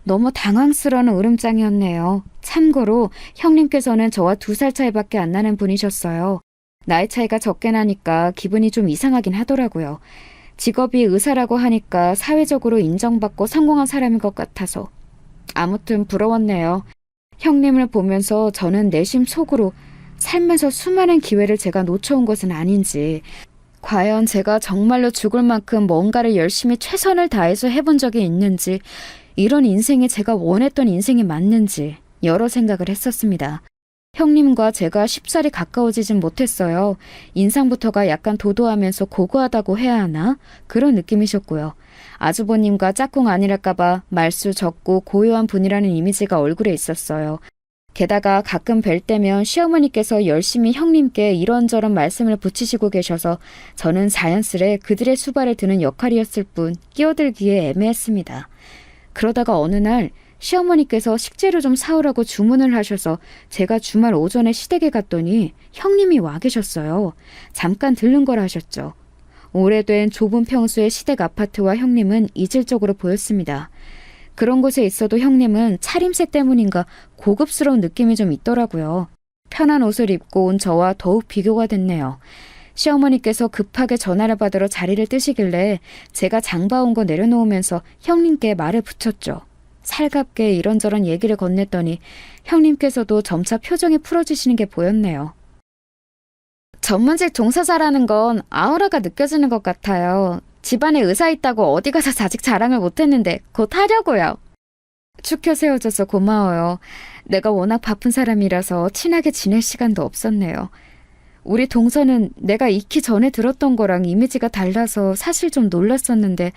너무 당황스러운 울음장이었네요. 참고로 형님께서는 저와 2살 차이밖에 안 나는 분이셨어요. 나이 차이가 적게 나니까 기분이 좀 이상하긴 하더라고요. 직업이 의사라고 하니까 사회적으로 인정받고 성공한 사람인 것 같아서. 아무튼 부러웠네요. 형님을 보면서 저는 내심 속으로 살면서 수많은 기회를 제가 놓쳐온 것은 아닌지, 과연 제가 정말로 죽을 만큼 뭔가를 열심히 최선을 다해서 해본 적이 있는지, 이런 인생이 제가 원했던 인생이 맞는지 여러 생각을 했었습니다. 형님과 제가 쉽사리 가까워지진 못했어요. 인상부터가 약간 도도하면서 고고하다고 해야 하나? 그런 느낌이셨고요. 아주버님과 짝꿍 아니랄까봐 말수 적고 고요한 분이라는 이미지가 얼굴에 있었어요. 게다가 가끔 뵐 때면 시어머니께서 열심히 형님께 이런저런 말씀을 붙이시고 계셔서 저는 자연스레 그들의 수발을 드는 역할이었을 뿐 끼어들기에 애매했습니다. 그러다가 어느 날 시어머니께서 식재료 좀 사오라고 주문을 하셔서 제가 주말 오전에 시댁에 갔더니 형님이 와 계셨어요. 잠깐 들른 거라 하셨죠. 오래된 좁은 평수의 시댁 아파트와 형님은 이질적으로 보였습니다. 그런 곳에 있어도 형님은 차림새 때문인가 고급스러운 느낌이 좀 있더라고요. 편한 옷을 입고 온 저와 더욱 비교가 됐네요. 시어머니께서 급하게 전화를 받으러 자리를 뜨시길래 제가 장 봐온 거 내려놓으면서 형님께 말을 붙였죠. 살갑게 이런저런 얘기를 건넸더니 형님께서도 점차 표정이 풀어지시는 게 보였네요. 전문직 종사자라는 건 아우라가 느껴지는 것 같아요. 집안에 의사 있다고 어디 가서 아직 자랑을 못했는데 곧 하려고요. 축혀 세워줘서 고마워요. 내가 워낙 바쁜 사람이라서 친하게 지낼 시간도 없었네요. 우리 동서는 내가 익히 전에 들었던 거랑 이미지가 달라서 사실 좀 놀랐었는데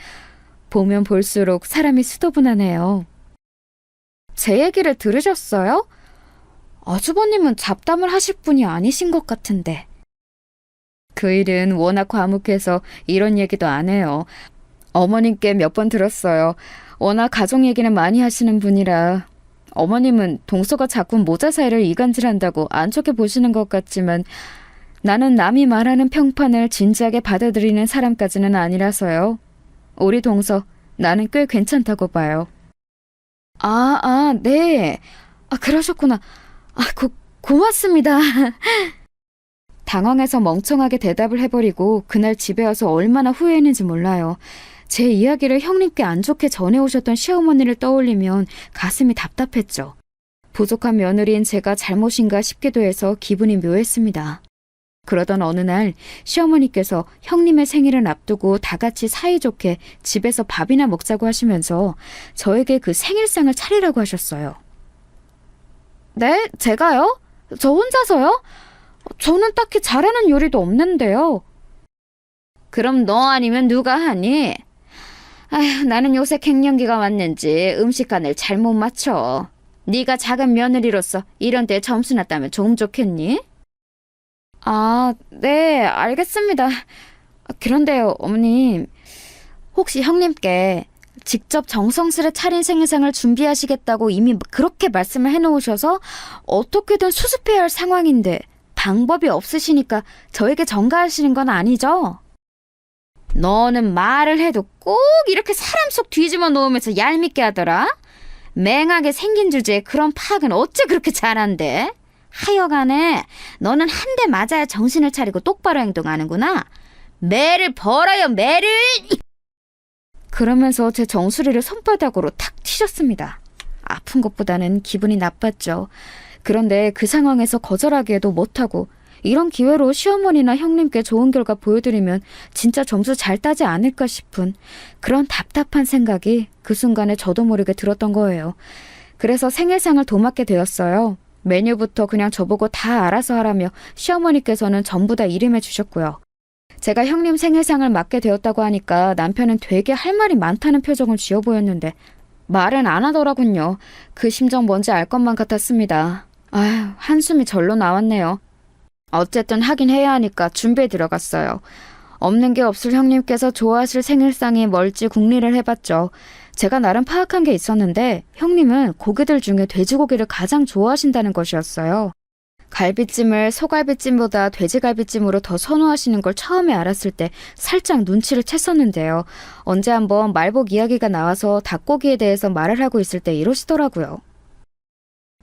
보면 볼수록 사람이 수더분하네요. 제 얘기를 들으셨어요? 아주버님은 잡담을 하실 분이 아니신 것 같은데. 그 일은 워낙 과묵해서 이런 얘기도 안 해요. 어머님께 몇 번 들었어요. 워낙 가족 얘기는 많이 하시는 분이라. 어머님은 동서가 자꾸 모자 사이를 이간질한다고 안 좋게 보시는 것 같지만 나는 남이 말하는 평판을 진지하게 받아들이는 사람까지는 아니라서요. 우리 동서, 나는 꽤 괜찮다고 봐요. 네. 그러셨구나. 고맙습니다. 당황해서 멍청하게 대답을 해버리고 그날 집에 와서 얼마나 후회했는지 몰라요. 제 이야기를 형님께 안 좋게 전해오셨던 시어머니를 떠올리면 가슴이 답답했죠. 부족한 며느리인 제가 잘못인가 싶기도 해서 기분이 묘했습니다. 그러던 어느 날 시어머니께서 형님의 생일을 앞두고 다 같이 사이좋게 집에서 밥이나 먹자고 하시면서 저에게 그 생일상을 차리라고 하셨어요. 네? 제가요? 저 혼자서요? 저는 딱히 잘하는 요리도 없는데요. 그럼 너 아니면 누가 하니? 아휴, 나는 요새 갱년기가 왔는지 음식간을 잘못 맞춰. 네가 작은 며느리로서 이런 데 점수나 따면 좀 좋겠니? 네, 알겠습니다. 그런데요, 어머님. 혹시 형님께 직접 정성스레 차린 생일상을 준비하시겠다고 이미 그렇게 말씀을 해놓으셔서 어떻게든 수습해야 할 상황인데 방법이 없으시니까 저에게 전가하시는 건 아니죠? 너는 말을 해도 꼭 이렇게 사람 속 뒤집어 놓으면서 얄밉게 하더라? 맹하게 생긴 주제에 그런 파악은 어째 그렇게 잘한대? 하여간에 너는 한 대 맞아야 정신을 차리고 똑바로 행동하는구나. 매를 벌어요, 매를! 그러면서 제 정수리를 손바닥으로 탁 튀셨습니다. 아픈 것보다는 기분이 나빴죠. 그런데 그 상황에서 거절하기에도 못하고 이런 기회로 시어머니나 형님께 좋은 결과 보여드리면 진짜 점수 잘 따지 않을까 싶은 그런 답답한 생각이 그 순간에 저도 모르게 들었던 거예요. 그래서 생일상을 도맡게 되었어요. 메뉴부터 그냥 저보고 다 알아서 하라며 시어머니께서는 전부 다 이름해 주셨고요. 제가 형님 생일상을 맡게 되었다고 하니까 남편은 되게 할 말이 많다는 표정을 지어 보였는데 말은 안 하더라군요. 그 심정 뭔지 알 것만 같았습니다. 아휴, 한숨이 절로 나왔네요. 어쨌든 하긴 해야 하니까 준비에 들어갔어요. 없는 게 없을 형님께서 좋아하실 생일상이 뭘지 궁리를 해봤죠. 제가 나름 파악한 게 있었는데 형님은 고기들 중에 돼지고기를 가장 좋아하신다는 것이었어요. 갈비찜을 소갈비찜보다 돼지갈비찜으로 더 선호하시는 걸 처음에 알았을 때 살짝 눈치를 챘었는데요. 언제 한번 말복 이야기가 나와서 닭고기에 대해서 말을 하고 있을 때 이러시더라고요.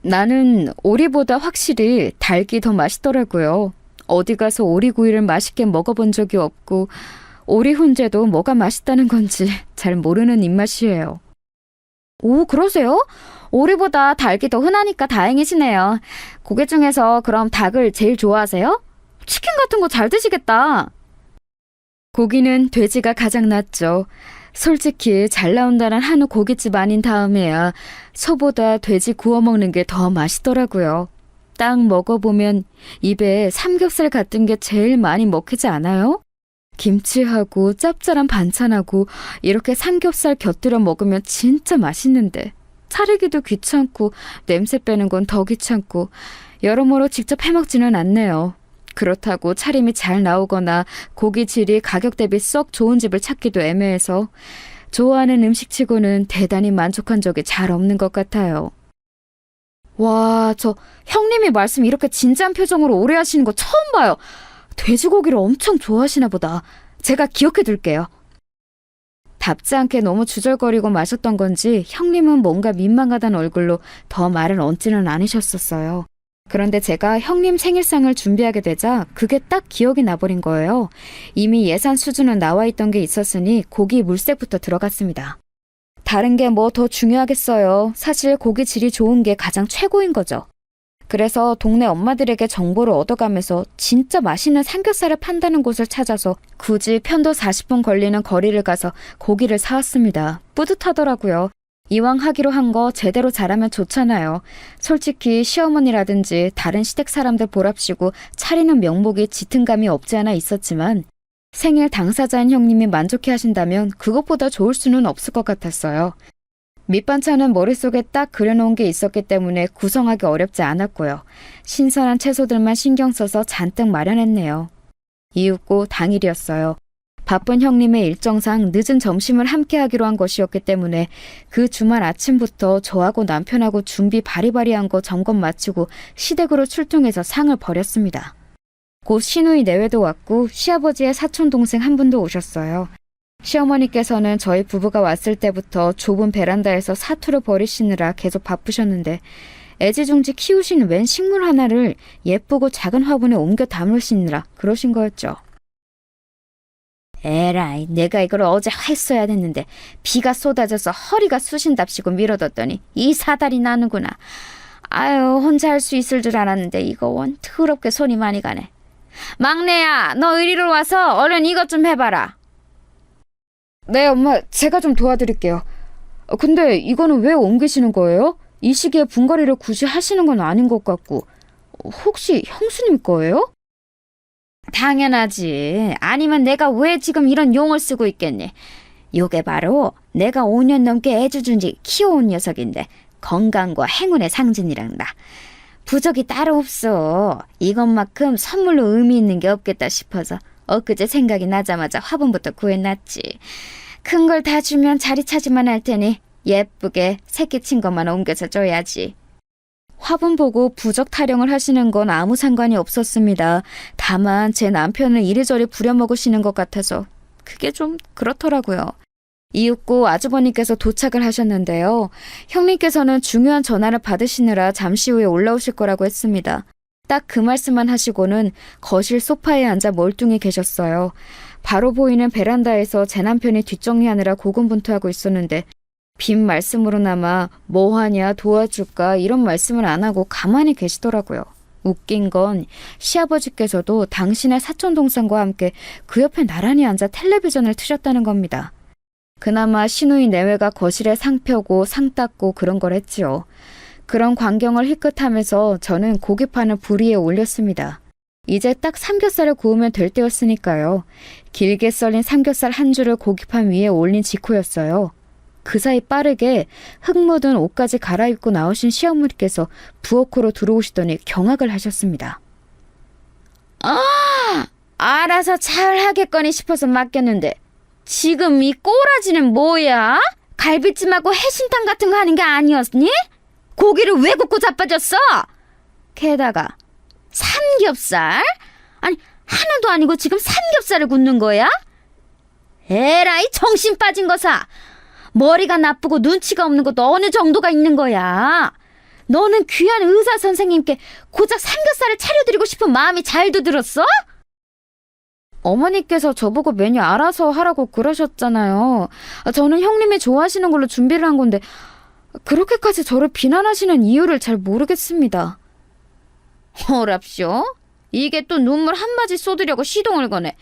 나는 오리보다 확실히 닭이 더 맛있더라고요. 어디 가서 오리구이를 맛있게 먹어본 적이 없고 오리 훈제도 뭐가 맛있다는 건지 잘 모르는 입맛이에요. 오, 그러세요? 오리보다 닭이 더 흔하니까 다행이시네요. 고기 중에서 그럼 닭을 제일 좋아하세요? 치킨 같은 거 잘 드시겠다. 고기는 돼지가 가장 낫죠. 솔직히 잘 나온다는 한우 고깃집 아닌 다음에야 소보다 돼지 구워 먹는 게 더 맛있더라고요. 딱 먹어보면 입에 삼겹살 같은 게 제일 많이 먹히지 않아요? 김치하고 짭짤한 반찬하고 이렇게 삼겹살 곁들여 먹으면 진짜 맛있는데 차리기도 귀찮고 냄새 빼는 건 더 귀찮고 여러모로 직접 해먹지는 않네요. 그렇다고 차림이 잘 나오거나 고기 질이 가격 대비 썩 좋은 집을 찾기도 애매해서 좋아하는 음식치고는 대단히 만족한 적이 잘 없는 것 같아요. 와, 저 형님이 말씀 이렇게 진지한 표정으로 오래 하시는 거 처음 봐요. 돼지고기를 엄청 좋아하시나 보다. 제가 기억해 둘게요. 답지 않게 너무 주절거리고 마셨던 건지 형님은 뭔가 민망하다는 얼굴로 더 말을 얹지는 않으셨었어요. 그런데 제가 형님 생일상을 준비하게 되자 그게 딱 기억이 나버린 거예요. 이미 예산 수준은 나와 있던 게 있었으니 고기 물색부터 들어갔습니다. 다른 게 뭐 더 중요하겠어요. 사실 고기 질이 좋은 게 가장 최고인 거죠. 그래서 동네 엄마들에게 정보를 얻어가면서 진짜 맛있는 삼겹살을 판다는 곳을 찾아서 굳이 편도 40분 걸리는 거리를 가서 고기를 사왔습니다. 뿌듯하더라고요. 이왕 하기로 한 거 제대로 잘하면 좋잖아요. 솔직히 시어머니라든지 다른 시댁 사람들 보랍시고 차리는 명목이 짙은 감이 없지 않아 있었지만 생일 당사자인 형님이 만족해 하신다면 그것보다 좋을 수는 없을 것 같았어요. 밑반찬은 머릿속에 딱 그려놓은 게 있었기 때문에 구성하기 어렵지 않았고요. 신선한 채소들만 신경 써서 잔뜩 마련했네요. 이윽고 당일이었어요. 바쁜 형님의 일정상 늦은 점심을 함께 하기로 한 것이었기 때문에 그 주말 아침부터 저하고 남편하고 준비 바리바리한 거 점검 마치고 시댁으로 출동해서 상을 벌였습니다. 곧 시누이 내외도 왔고 시아버지의 사촌동생 한 분도 오셨어요. 시어머니께서는 저희 부부가 왔을 때부터 좁은 베란다에서 사투를 벌이시느라 계속 바쁘셨는데 애지중지 키우신 웬 식물 하나를 예쁘고 작은 화분에 옮겨 담으시느라 그러신 거였죠. 에라이, 내가 이걸 어제 했어야 됐는데 비가 쏟아져서 허리가 쑤신답시고 미뤄뒀더니 이 사달이 나는구나. 아유, 혼자 할 수 있을 줄 알았는데 이거 원 더럽게 손이 많이 가네. 막내야, 너 이리로 와서 얼른 이것 좀 해봐라. 네, 엄마, 제가 좀 도와드릴게요. 근데 이거는 왜 옮기시는 거예요? 이 시기에 분갈이를 굳이 하시는 건 아닌 것 같고. 혹시 형수님 거예요? 당연하지. 아니면 내가 왜 지금 이런 용을 쓰고 있겠니? 요게 바로 내가 5년 넘게 애주준지 키워온 녀석인데 건강과 행운의 상징이란다. 부적이 따로 없어. 이것만큼 선물로 의미 있는 게 없겠다 싶어서 엊그제 생각이 나자마자 화분부터 구해놨지. 큰 걸 다 주면 자리 차지만 할 테니 예쁘게 새끼 친 것만 옮겨서 줘야지. 화분 보고 부적 타령을 하시는 건 아무 상관이 없었습니다. 다만 제 남편을 이리저리 부려먹으시는 것 같아서 그게 좀 그렇더라고요. 이윽고 아주버님께서 도착을 하셨는데요. 형님께서는 중요한 전화를 받으시느라 잠시 후에 올라오실 거라고 했습니다. 딱 그 말씀만 하시고는 거실 소파에 앉아 멀뚱히 계셨어요. 바로 보이는 베란다에서 제 남편이 뒷정리하느라 고군분투하고 있었는데 빈 말씀으로나마 뭐하냐 도와줄까 이런 말씀을 안 하고 가만히 계시더라고요. 웃긴 건 시아버지께서도 당신의 사촌동생과 함께 그 옆에 나란히 앉아 텔레비전을 트셨다는 겁니다. 그나마 시누이 내외가 거실에 상 펴고 상 닦고 그런 걸 했지요. 그런 광경을 희끗하면서 저는 고기판을 불 위에 올렸습니다. 이제 딱 삼겹살을 구우면 될 때였으니까요. 길게 썰린 삼겹살 한 줄을 고기판 위에 올린 직후였어요. 그 사이 빠르게 흙 묻은 옷까지 갈아입고 나오신 시어머니께서 부엌으로 들어오시더니 경악을 하셨습니다. 알아서 잘 하겠거니 싶어서 맡겼는데 지금 이 꼬라지는 뭐야? 갈비찜하고 해신탕 같은 거 하는 게 아니었니? 고기를 왜 굽고 자빠졌어? 게다가 삼겹살? 아니 하나도 아니고 지금 삼겹살을 굽는 거야? 에라이 정신 빠진 거사. 머리가 나쁘고 눈치가 없는 것도 어느 정도가 있는 거야. 너는 귀한 의사 선생님께 고작 삼겹살을 차려드리고 싶은 마음이 잘도 들었어? 어머니께서 저보고 메뉴 알아서 하라고 그러셨잖아요. 저는 형님이 좋아하시는 걸로 준비를 한 건데 그렇게까지 저를 비난하시는 이유를 잘 모르겠습니다. 어랍쇼? 이게 또 눈물 한마디 쏟으려고 시동을 거네.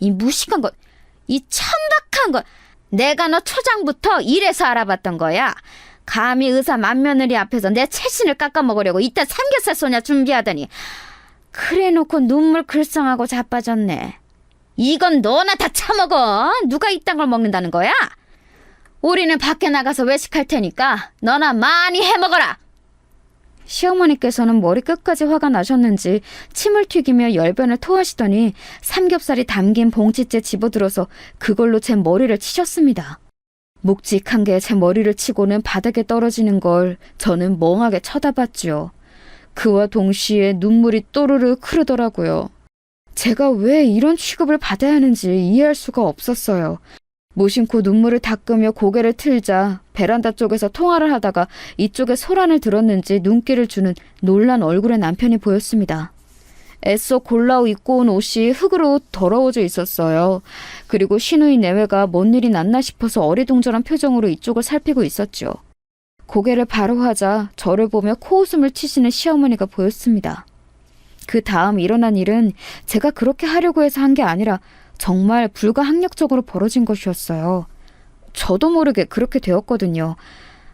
이 무식한 것, 이 천박한 것. 내가 너 초장부터 이래서 알아봤던 거야. 감히 의사 맏며느리 앞에서 내 채신을 깎아먹으려고 이딴 삼겹살 소냐 준비하더니 그래놓고 눈물 글썽하고 자빠졌네. 이건 너나 다 처먹어. 누가 이딴 걸 먹는다는 거야? 우리는 밖에 나가서 외식할 테니까 너나 많이 해먹어라. 시어머니께서는 머리 끝까지 화가 나셨는지 침을 튀기며 열변을 토하시더니 삼겹살이 담긴 봉지째 집어들어서 그걸로 제 머리를 치셨습니다. 묵직한 게 제 머리를 치고는 바닥에 떨어지는 걸 저는 멍하게 쳐다봤죠. 그와 동시에 눈물이 또르르 흐르더라고요. 제가 왜 이런 취급을 받아야 하는지 이해할 수가 없었어요. 무심코 눈물을 닦으며 고개를 틀자 베란다 쪽에서 통화를 하다가 이쪽에 소란을 들었는지 눈길을 주는 놀란 얼굴의 남편이 보였습니다. 애써 골라 입고 온 옷이 흙으로 더러워져 있었어요. 그리고 시누이 내외가 뭔 일이 났나 싶어서 어리둥절한 표정으로 이쪽을 살피고 있었죠. 고개를 바로 하자 저를 보며 코웃음을 치시는 시어머니가 보였습니다. 그 다음 일어난 일은 제가 그렇게 하려고 해서 한 게 아니라 정말 불가항력적으로 벌어진 것이었어요. 저도 모르게 그렇게 되었거든요.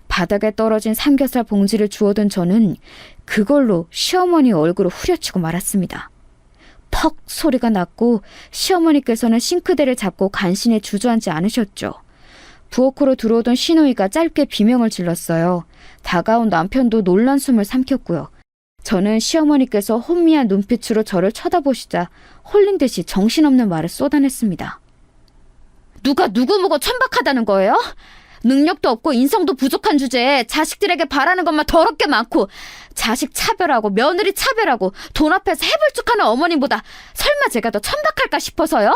바닥에 떨어진 삼겹살 봉지를 주워든 저는 그걸로 시어머니 얼굴을 후려치고 말았습니다. 퍽 소리가 났고 시어머니께서는 싱크대를 잡고 간신히 주저앉지 않으셨죠. 부엌으로 들어오던 시누이가 짧게 비명을 질렀어요. 다가온 남편도 놀란 숨을 삼켰고요. 저는 시어머니께서 혼미한 눈빛으로 저를 쳐다보시자 홀린 듯이 정신없는 말을 쏟아냈습니다. 누가 누구 보고 천박하다는 거예요? 능력도 없고 인성도 부족한 주제에 자식들에게 바라는 것만 더럽게 많고 자식 차별하고 며느리 차별하고 돈 앞에서 해불쭉하는 어머님보다 설마 제가 더 천박할까 싶어서요?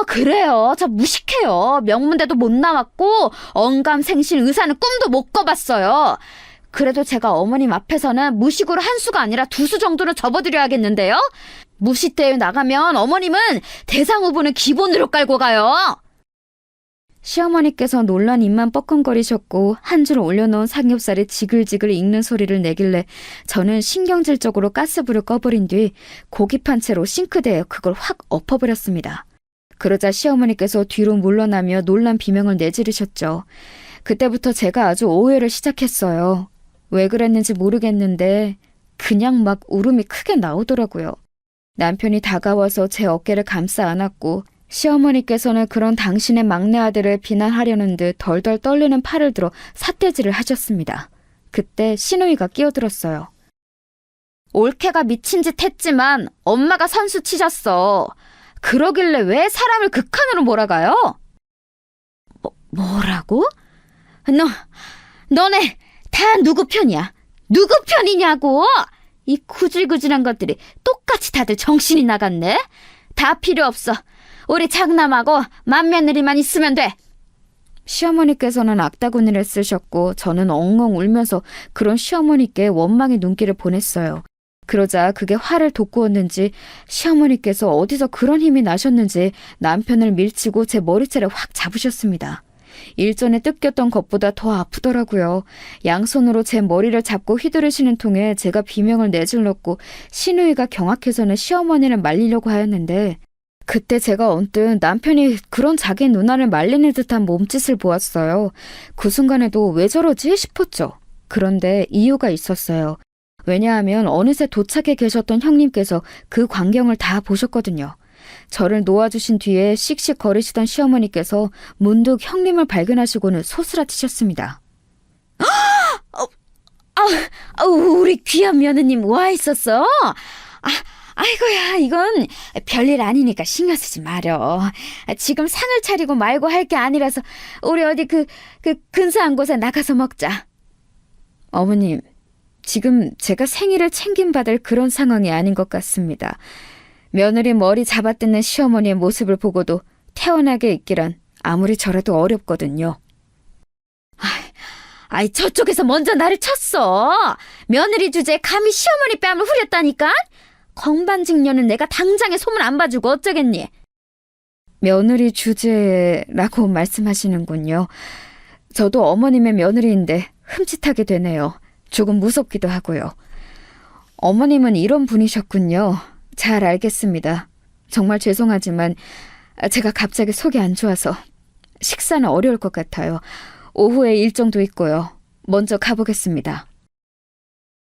그래요. 저 무식해요. 명문대도 못 나왔고 언감생신 의사는 꿈도 못 꿔봤어요. 그래도 제가 어머님 앞에서는 무식으로 한 수가 아니라 두 수 정도는 접어드려야겠는데요? 무식대회 나가면 어머님은 대상 후보는 기본으로 깔고 가요. 시어머니께서 놀란 입만 뻐끔거리셨고 한 줄 올려놓은 삼겹살이 지글지글 익는 소리를 내길래 저는 신경질적으로 가스불을 꺼버린 뒤 고기판 채로 싱크대에 그걸 확 엎어버렸습니다. 그러자 시어머니께서 뒤로 물러나며 놀란 비명을 내지르셨죠. 그때부터 제가 아주 오해를 시작했어요. 왜 그랬는지 모르겠는데 그냥 막 울음이 크게 나오더라고요. 남편이 다가와서 제 어깨를 감싸 안았고 시어머니께서는 그런 당신의 막내 아들을 비난하려는 듯 덜덜 떨리는 팔을 들어 삿대질을 하셨습니다. 그때 시누이가 끼어들었어요. 올케가 미친 짓 했지만 엄마가 선수 치셨어. 그러길래 왜 사람을 극한으로 몰아가요? 뭐라고? 너네 다 누구 편이야? 누구 편이냐고? 이 구질구질한 것들이 똑같이 다들 정신이 나갔네? 다 필요 없어. 우리 장남하고 맏며느리만 있으면 돼. 시어머니께서는 악다구니를 쓰셨고 저는 엉엉 울면서 그런 시어머니께 원망의 눈길을 보냈어요. 그러자 그게 화를 돋구었는지 시어머니께서 어디서 그런 힘이 나셨는지 남편을 밀치고 제 머리채를 확 잡으셨습니다. 일전에 뜯겼던 것보다 더 아프더라고요. 양손으로 제 머리를 잡고 휘두르시는 통에 제가 비명을 내질렀고 시누이가 경악해서는 시어머니를 말리려고 하였는데 그때 제가 언뜻 남편이 그런 자기 누나를 말리는 듯한 몸짓을 보았어요. 그 순간에도 왜 저러지 싶었죠. 그런데 이유가 있었어요. 왜냐하면 어느새 도착해 계셨던 형님께서 그 광경을 다 보셨거든요. 저를 놓아주신 뒤에 씩씩 거리시던 시어머니께서 문득 형님을 발견하시고는 소스라치셨습니다. 우리 귀한 며느님 와 있었어? 아이고야, 이건 별일 아니니까 신경 쓰지 마려. 지금 상을 차리고 말고 할 게 아니라서 우리 어디 그 근사한 곳에 나가서 먹자. 어머님, 지금 제가 생일을 챙김받을 그런 상황이 아닌 것 같습니다. 며느리 머리 잡아뜯는 시어머니의 모습을 보고도 태어나게 있기란 아무리 저라도 어렵거든요. 저쪽에서 먼저 나를 쳤어. 며느리 주제에 감히 시어머니 뺨을 후렸다니까? 건반직녀는 내가 당장에 소문 안 봐주고 어쩌겠니? 며느리 주제라고 말씀하시는군요. 저도 어머님의 며느리인데 흠칫하게 되네요. 조금 무섭기도 하고요. 어머님은 이런 분이셨군요. 잘 알겠습니다. 정말 죄송하지만 제가 갑자기 속이 안 좋아서 식사는 어려울 것 같아요. 오후에 일정도 있고요. 먼저 가보겠습니다.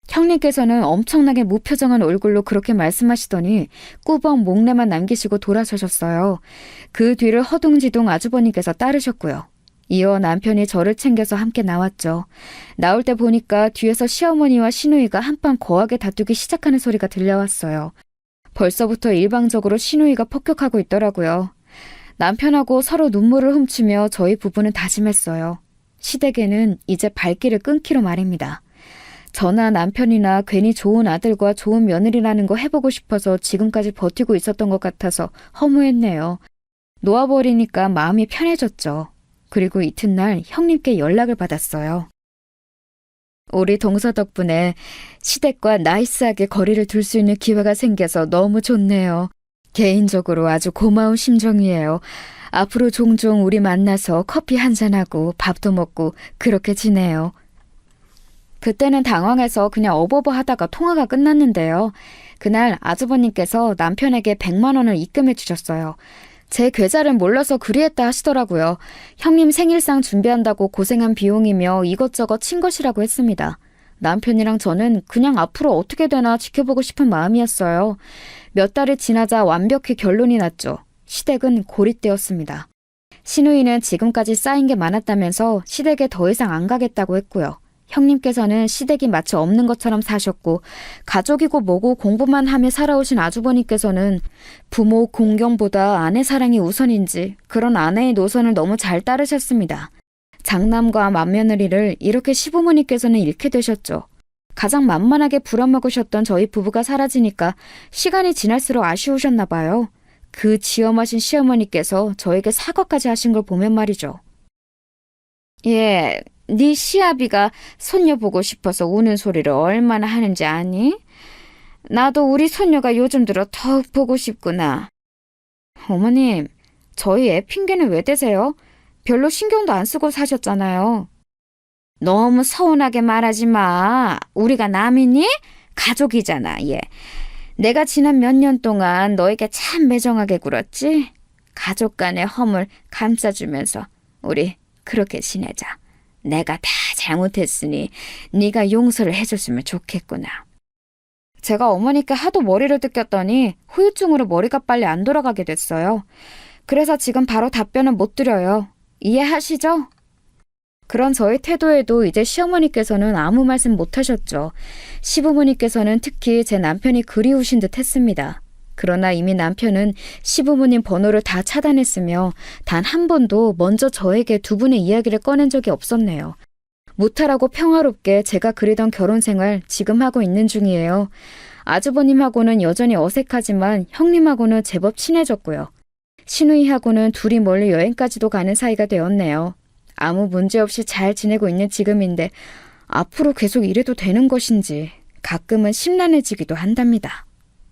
형님께서는 엄청나게 무표정한 얼굴로 그렇게 말씀하시더니 꾸벅 목례만 남기시고 돌아서셨어요. 그 뒤를 허둥지둥 아주버님께서 따르셨고요. 이어 남편이 저를 챙겨서 함께 나왔죠. 나올 때 보니까 뒤에서 시어머니와 시누이가 한판 거하게 다투기 시작하는 소리가 들려왔어요. 벌써부터 일방적으로 시누이가 폭격하고 있더라고요. 남편하고 서로 눈물을 훔치며 저희 부부는 다짐했어요. 시댁에는 이제 발길을 끊기로 말입니다. 저나 남편이나 괜히 좋은 아들과 좋은 며느리라는 거 해보고 싶어서 지금까지 버티고 있었던 것 같아서 허무했네요. 놓아버리니까 마음이 편해졌죠. 그리고 이튿날 형님께 연락을 받았어요. 우리 동서 덕분에 시댁과 나이스하게 거리를 둘 수 있는 기회가 생겨서 너무 좋네요. 개인적으로 아주 고마운 심정이에요. 앞으로 종종 우리 만나서 커피 한잔하고 밥도 먹고 그렇게 지내요. 그때는 당황해서 그냥 어버버 하다가 통화가 끝났는데요. 그날 아주버님께서 남편에게 100만 원을 입금해 주셨어요. 제 계좌를 몰라서 그리했다 하시더라고요. 형님 생일상 준비한다고 고생한 비용이며 이것저것 친 것이라고 했습니다. 남편이랑 저는 그냥 앞으로 어떻게 되나 지켜보고 싶은 마음이었어요. 몇 달이 지나자 완벽히 결론이 났죠. 시댁은 고립되었습니다. 시누이는 지금까지 쌓인 게 많았다면서 시댁에 더 이상 안 가겠다고 했고요. 형님께서는 시댁이 마치 없는 것처럼 사셨고 가족이고 뭐고 공부만 하며 살아오신 아주버님께서는 부모 공경보다 아내 사랑이 우선인지 그런 아내의 노선을 너무 잘 따르셨습니다. 장남과 맏며느리를 이렇게 시부모님께서는 잃게 되셨죠. 가장 만만하게 부려먹으셨던 저희 부부가 사라지니까 시간이 지날수록 아쉬우셨나 봐요. 그 지엄하신 시어머니께서 저에게 사과까지 하신 걸 보면 말이죠. 예, 네 시아비가 손녀 보고 싶어서 우는 소리를 얼마나 하는지 아니? 나도 우리 손녀가 요즘 들어 더욱 보고 싶구나. 어머님, 저희 애 핑계는 왜 대세요? 별로 신경도 안 쓰고 사셨잖아요. 너무 서운하게 말하지 마. 우리가 남이니? 가족이잖아, 얘. 내가 지난 몇 년 동안 너에게 참 매정하게 굴었지? 가족 간의 허물 감싸주면서 우리 그렇게 지내자. 내가 다 잘못했으니 네가 용서를 해줬으면 좋겠구나. 제가 어머니께 하도 머리를 뜯겼더니 후유증으로 머리가 빨리 안 돌아가게 됐어요. 그래서 지금 바로 답변은 못 드려요. 이해하시죠? 그런 저의 태도에도 이제 시어머니께서는 아무 말씀 못 하셨죠. 시부모님께서는 특히 제 남편이 그리우신 듯 했습니다. 그러나 이미 남편은 시부모님 번호를 다 차단했으며 단 한 번도 먼저 저에게 두 분의 이야기를 꺼낸 적이 없었네요. 무탈하고 평화롭게 제가 그리던 결혼 생활 지금 하고 있는 중이에요. 아주버님하고는 여전히 어색하지만 형님하고는 제법 친해졌고요. 시누이하고는 둘이 멀리 여행까지도 가는 사이가 되었네요. 아무 문제 없이 잘 지내고 있는 지금인데 앞으로 계속 이래도 되는 것인지 가끔은 심란해지기도 한답니다.